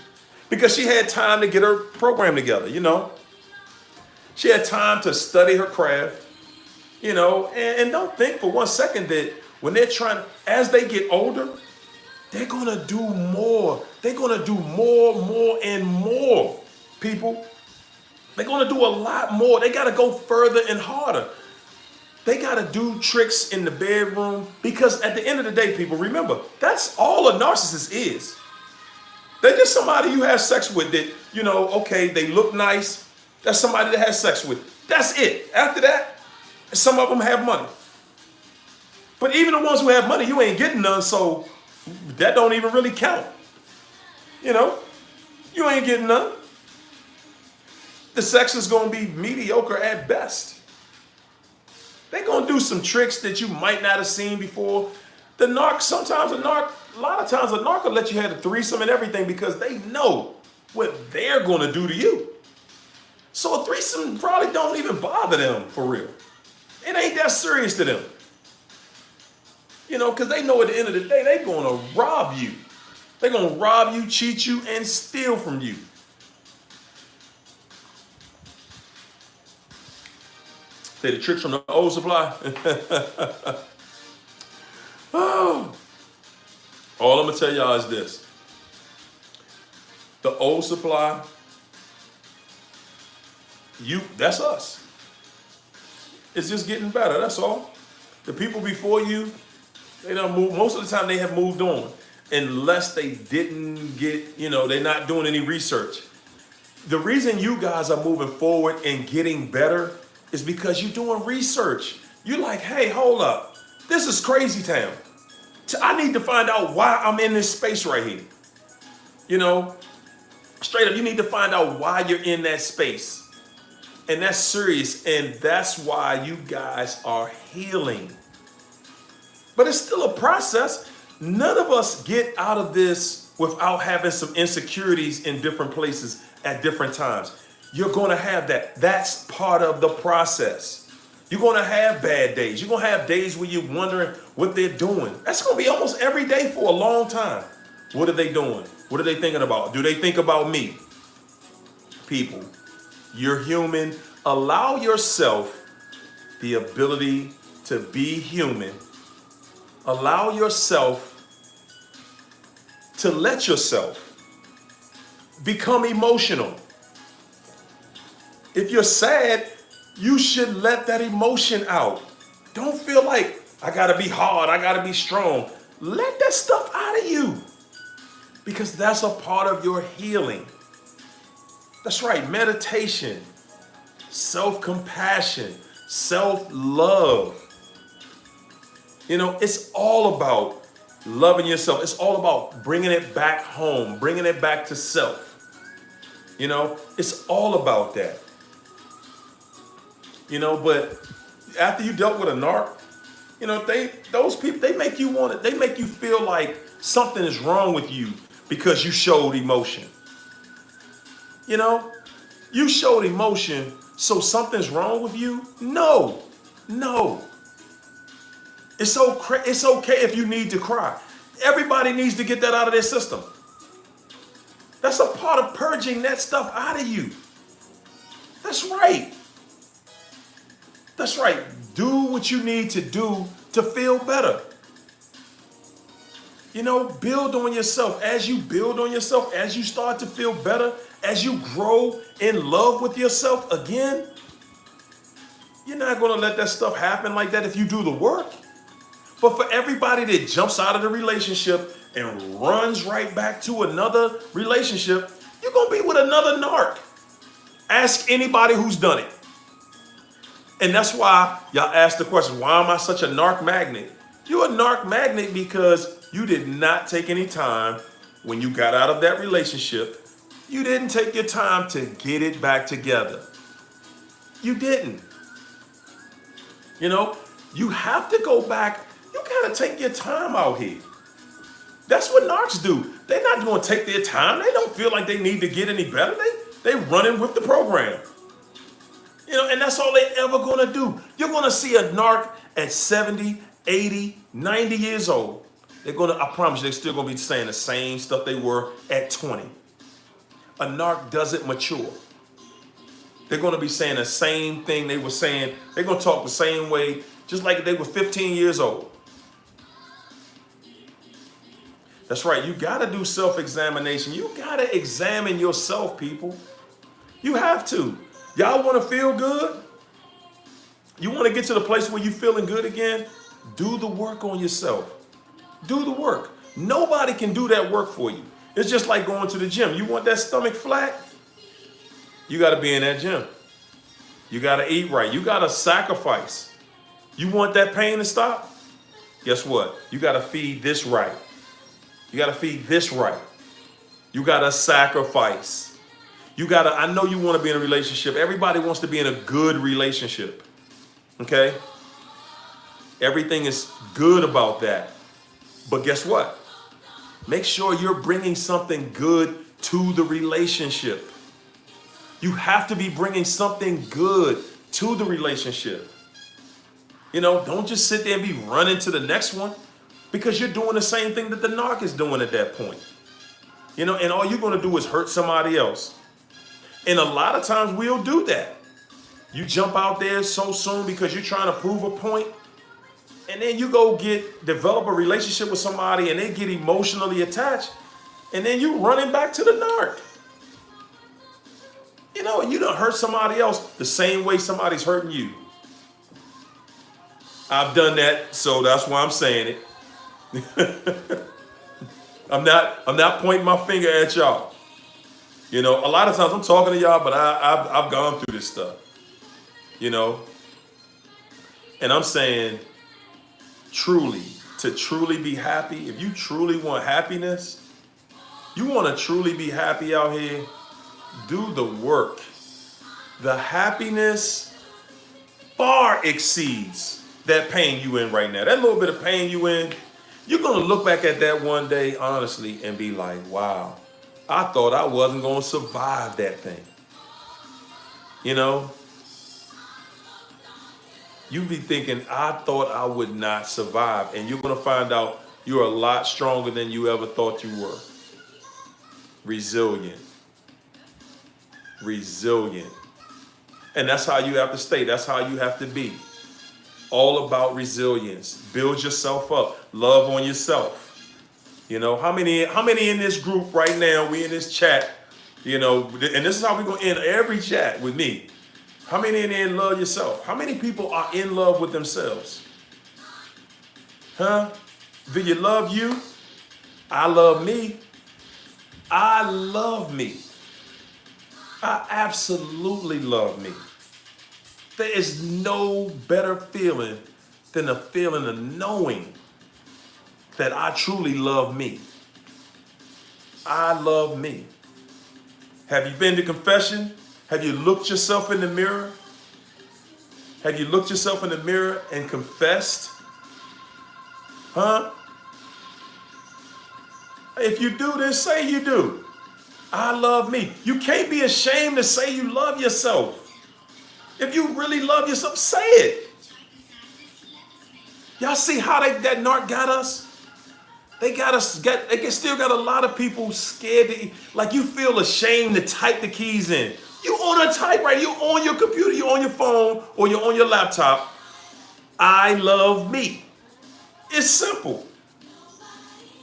Because she had time to get her program together, you know. She had time to study her craft, you know, and don't think for 1 second that when they're as they get older, they're going to do more. They're going to do more, and more, people. They're going to do a lot more. They got to go further and harder. They got to do tricks in the bedroom because at the end of the day, people, remember, that's all a narcissist is. They're just somebody you have sex with that, you know, okay, they look nice. That's somebody that has sex with. That's it. After that, some of them have money. But even the ones who have money, you ain't getting none, so that don't even really count. You know, you ain't getting none. The sex is going to be mediocre at best. They're going to do some tricks that you might not have seen before. A lot of times a narc will let you have a threesome and everything because they know what they're going to do to you. So a threesome probably don't even bother them for real. It ain't that serious to them. You know, because they know at the end of the day, they're going to rob you. They're going to rob you, cheat you, and steal from you. Say the tricks from the old supply. Oh. All I'm going to tell y'all is this. The old supply, that's us. It's just getting better, that's all. The people before you, they don't move. Most of the time they have moved on. Unless they didn't get, you know, they're not doing any research. The reason you guys are moving forward and getting better is because you're doing research. You're like, hey, hold up. This is crazy town. I need to find out why I'm in this space right here. You know, straight up, you need to find out why you're in that space. And that's serious. And that's why you guys are healing. But it's still a process. None of us get out of this without having some insecurities in different places at different times. You're going to have that. That's part of the process. You're going to have bad days. You're going to have days where you're wondering what they're doing. That's going to be almost every day for a long time. What are they doing? What are they thinking about? Do they think about me? People, you're human. Allow yourself the ability to be human. Allow yourself to let yourself become emotional. If you're sad, you should let that emotion out. Don't feel like I gotta be hard, I gotta be strong. Let that stuff out of you because that's a part of your healing. That's right, meditation, self-compassion, self-love. You know, it's all about loving yourself. It's all about bringing it back home, bringing it back to self. You know, it's all about that. You know, but after you dealt with a narc, you know, those people, they make you want it. They make you feel like something is wrong with you because you showed emotion. You know, you showed emotion, so something's wrong with you? No, no. It's okay if you need to cry. Everybody needs to get that out of their system. That's a part of purging that stuff out of you. That's right. That's right. Do what you need to do to feel better. You know, build on yourself. As you build on yourself, as you start to feel better, as you grow in love with yourself again, you're not going to let that stuff happen like that if you do the work. But for everybody that jumps out of the relationship and runs right back to another relationship, you're going to be with another narc. Ask anybody who's done it. And that's why y'all ask the question, why am I such a narc magnet? You're a narc magnet because you did not take any time when you got out of that relationship. You didn't take your time to get it back together. You didn't. You know, you have to go back. You gotta take your time out here. That's what narcs do. They're not gonna take their time. They don't feel like they need to get any better. They running with the program. You know, and that's all they ever gonna do. You're gonna see a narc at 70, 80, 90 years old. I promise you, they're still gonna be saying the same stuff they were at 20. A narc doesn't mature. They're gonna be saying the same thing they were saying. They're gonna talk the same way, just like they were 15 years old. That's right, you gotta do self-examination. You gotta examine yourself, people. You have to. Y'all wanna feel good? You wanna get to the place where you're feeling good again? Do the work on yourself. Do the work. Nobody can do that work for you. It's just like going to the gym. You want that stomach flat? You gotta be in that gym. You gotta eat right. You gotta sacrifice. You want that pain to stop? Guess what? You gotta feed this right. You gotta feed this right. You gotta sacrifice. I know you wanna be in a relationship. Everybody wants to be in a good relationship. Okay? Everything is good about that. But guess what? Make sure you're bringing something good to the relationship. You have to be bringing something good to the relationship. You know, don't just sit there and be running to the next one because you're doing the same thing that the narc is doing at that point. You know, and all you're going to do is hurt somebody else. And a lot of times we'll do that. You jump out there so soon because you're trying to prove a point. And then you go develop a relationship with somebody and they get emotionally attached. And then you running back to the narc. You know, and you done hurt somebody else the same way somebody's hurting you. I've done that, so that's why I'm saying it. I'm not pointing my finger at y'all. You know, a lot of times I'm talking to y'all, but I've gone through this stuff. You know, and I'm saying, to truly be happy, if you truly want happiness, you want to truly be happy out here, do the work. The happiness far exceeds that pain you in right now. That little bit of pain you in, you're going to look back at that one day, honestly, and be like, wow, I thought I wasn't going to survive that thing. You know? You be thinking, I thought I would not survive. And you're going to find out you're a lot stronger than you ever thought you were. Resilient. Resilient. And that's how you have to stay. That's how you have to be. All about resilience. Build yourself up. Love on yourself. You know, how many in this group right now, we in this chat, you know, and this is how we're going to end every chat with me. How many in there love yourself? How many people are in love with themselves? Huh? Do you love you? I love me. I love me. I absolutely love me. There is no better feeling than the feeling of knowing that I truly love me. I love me. Have you been to confession? Have you looked yourself in the mirror? Have you looked yourself in the mirror and confessed? Huh? If you do this, say you do. I love me. You can't be ashamed to say you love yourself. If you really love yourself, say it. Y'all see how that narc got us? They still got a lot of people scared to, like you feel ashamed to type the keys in. You on a typewriter, you on your computer, you on your phone, or you're on your laptop. I love me. It's simple.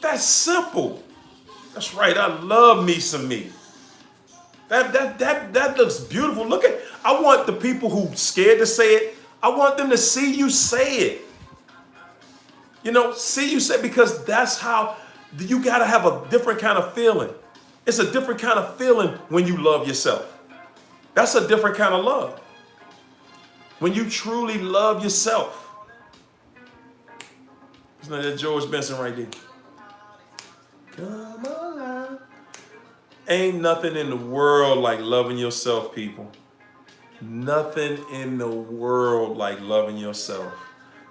That's simple. That's right. I love me some me. That looks beautiful. Look at, I want the people who scared to say it, I want them to see you say it. You know, see you say, because that's how you got to have a different kind of feeling. It's a different kind of feeling when you love yourself. That's a different kind of love. When you truly love yourself. Isn't that George Benson right there? Come on. Ain't nothing in the world like loving yourself, people. Nothing in the world like loving yourself.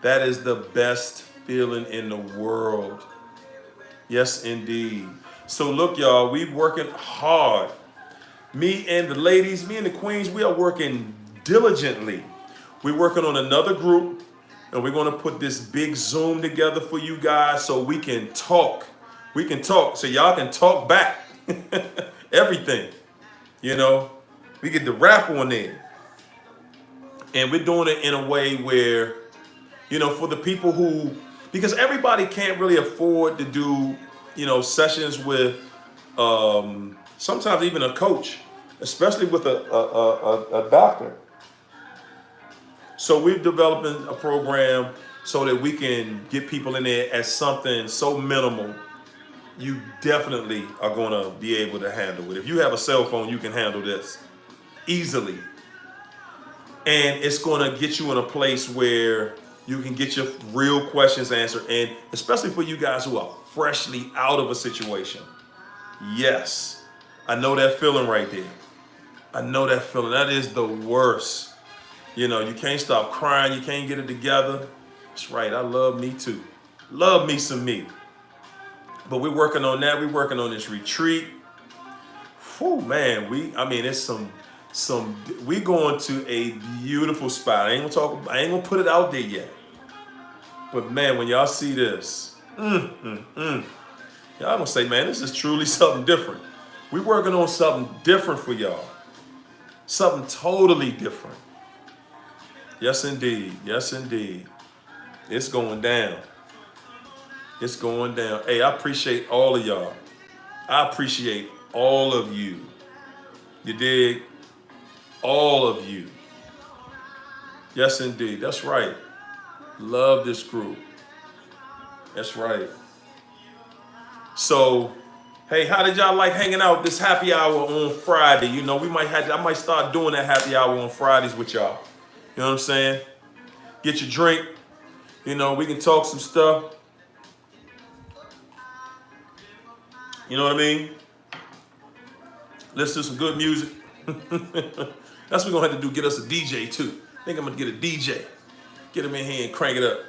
That is the best feeling in the world. Yes, indeed. So look, y'all, we working hard. Me and the ladies, me and the queens, we are working diligently. We're working on another group, and we're going to put this big Zoom together for you guys so we can talk. We can talk so y'all can talk back. Everything. You know, we get the rap on there. And we're doing it in a way where, you know, for the people who, because everybody can't really afford to do, you know, sessions with sometimes even a coach, especially with a doctor. So we're developing a program so that we can get people in there at something so minimal. You definitely are going to be able to handle it. If you have a cell phone, you can handle this easily. And it's going to get you in a place where you can get your real questions answered. And especially for you guys who are freshly out of a situation. Yes, I know that feeling right there. I know that feeling. That is the worst. You know, you can't stop crying. You can't get it together. That's right. I love me too. Love me some me. But we're working on that. We're working on this retreat. Whew, man, it's we going to a beautiful spot. I ain't gonna put it out there yet. But man, when y'all see this, y'all gonna say, man, this is truly something different. We're working on something different for y'all. Something totally different. Yes, indeed. Yes, indeed. It's going down. It's going down. Hey, I appreciate all of y'all. I appreciate all of you. You dig? All of you. Yes, indeed. That's right. Love this group. That's right. So, hey, how did y'all like hanging out this happy hour on Friday? You know, I might start doing that happy hour on Fridays with y'all. You know what I'm saying? Get your drink. You know, we can talk some stuff. You know what I mean? Listen to some good music. That's what we're going to have to do, get us a DJ too. I think I'm going to get a DJ. Get him in here and crank it up.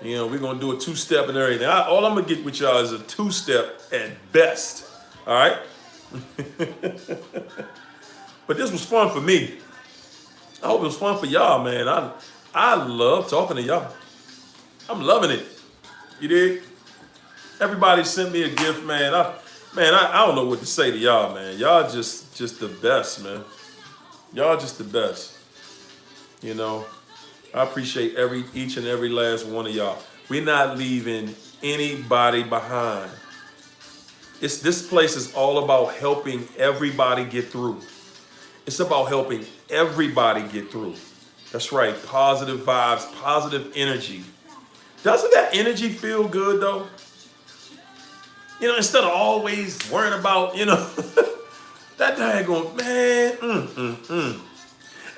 You know, we're going to do a two-step and everything. All I'm going to get with y'all is a two-step at best. All right? But this was fun for me. I hope it was fun for y'all, man. I love talking to y'all. I'm loving it. You dig? Everybody sent me a gift, man. I don't know what to say to y'all, man. Y'all just the best, man. Y'all just the best. You know, I appreciate each and every last one of y'all. We're not leaving anybody behind. This place is all about helping everybody get through. It's about helping everybody get through. That's right. Positive vibes, positive energy. Doesn't that energy feel good though? You know, instead of always worrying about, you know, that daggone, man.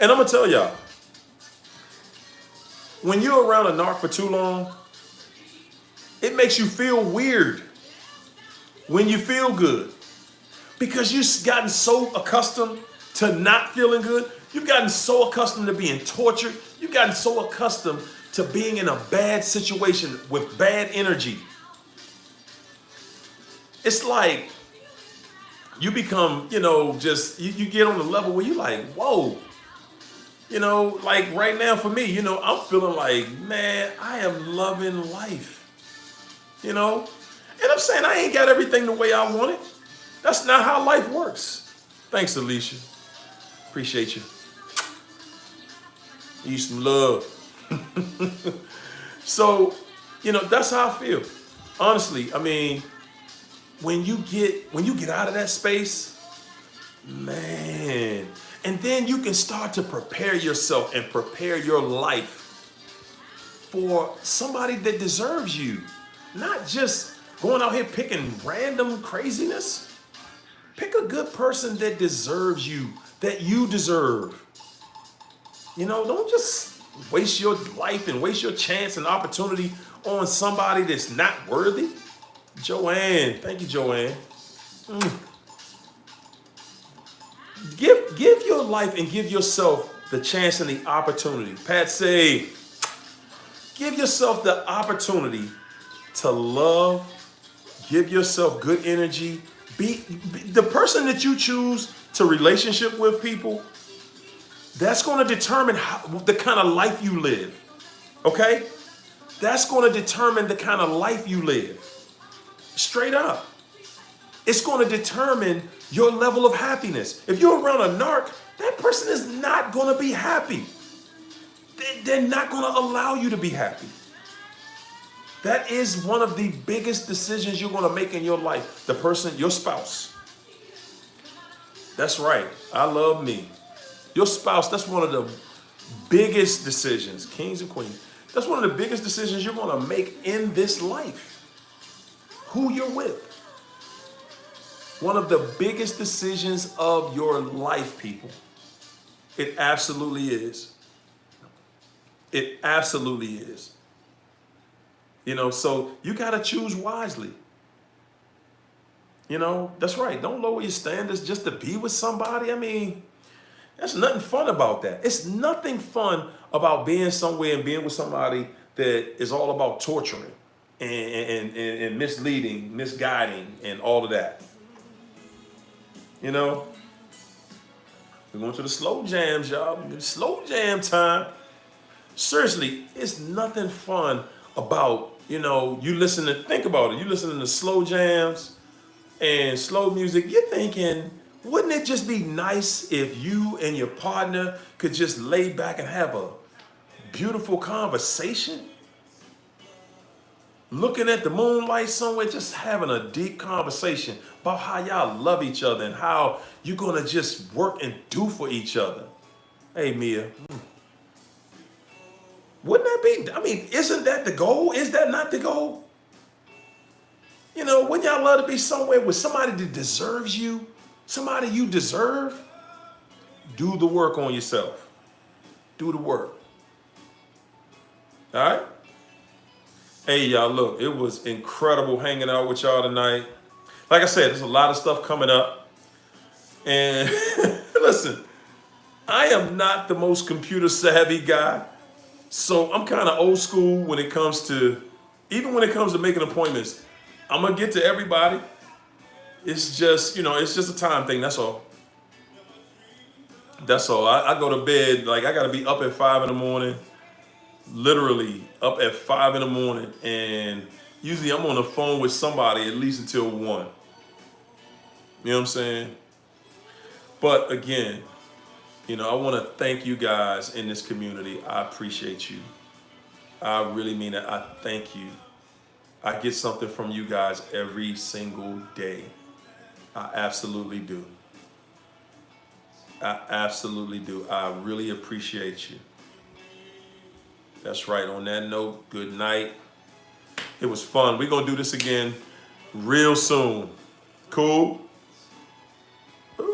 And I'm going to tell y'all, when you're around a narc for too long, it makes you feel weird when you feel good. Because you've gotten so accustomed to not feeling good. You've gotten so accustomed to being tortured. You've gotten so accustomed to being in a bad situation with bad energy. It's like you become, just, you get on the level where you're like, whoa. Like right now for me, I'm feeling like, man, I am loving life. And I'm saying I ain't got everything the way I want it. That's not how life works. Thanks, Alicia. Appreciate you. Need some love. So, that's how I feel. Honestly, I mean, when you get out of that space, man, and then you can start to prepare yourself and prepare your life for somebody that deserves you. Not just going out here picking random craziness. Pick a good person that deserves you, that you deserve. Don't just waste your life and waste your chance and opportunity on somebody that's not worthy. Joanne, thank you, Joanne. Give your life and give yourself the chance and the opportunity. Patsy, give yourself the opportunity to love, give yourself good energy. Be the person that you choose to relationship with people. That's going to determine the kind of life you live. Okay? That's going to determine the kind of life you live. Straight up. It's going to determine your level of happiness. If you're around a narc, that person is not going to be happy. They're not going to allow you to be happy. That is one of the biggest decisions you're going to make in your life. The person, your spouse. That's right. I love me. Your spouse, that's one of the biggest decisions. Kings and queens. That's one of the biggest decisions you're going to make in this life. Who you're with. One of the biggest decisions of your life, people. It absolutely is. It absolutely is. So you got to choose wisely. That's right. Don't lower your standards just to be with somebody. I mean, there's nothing fun about that. It's nothing fun about being somewhere and being with somebody that is all about torturing and misleading, misguiding, and all of that. We're going to the slow jams, y'all. Slow jam time. Seriously, it's nothing fun about, you think about it. You listening to slow jams and slow music. You're thinking, wouldn't it just be nice if you and your partner could just lay back and have a beautiful conversation? Looking at the moonlight somewhere, just having a deep conversation about how y'all love each other and how you're going to just work and do for each other. Hey, Mia. Wouldn't that be, isn't that the goal? Is that not the goal? Wouldn't y'all love to be somewhere with somebody that deserves you? Somebody you deserve? Do the work on yourself. Do the work. All right? Hey, y'all, look, it was incredible hanging out with y'all tonight. Like I said, there's a lot of stuff coming up. And listen, I am not the most computer savvy guy. So I'm kind of old school when it comes to making appointments. I'm going to get to everybody. It's just, it's just a time thing. That's all. That's all. I go to bed, I got to be up at 5 in the morning. Literally up at 5 in the morning. And usually I'm on the phone with somebody at least until 1. You know what I'm saying? But again, I want to thank you guys in this community. I appreciate you. I really mean it. I thank you. I get something from you guys every single day. I absolutely do. I absolutely do. I really appreciate you. That's right. On that note, good night. It was fun. We're going to do this again real soon. Cool?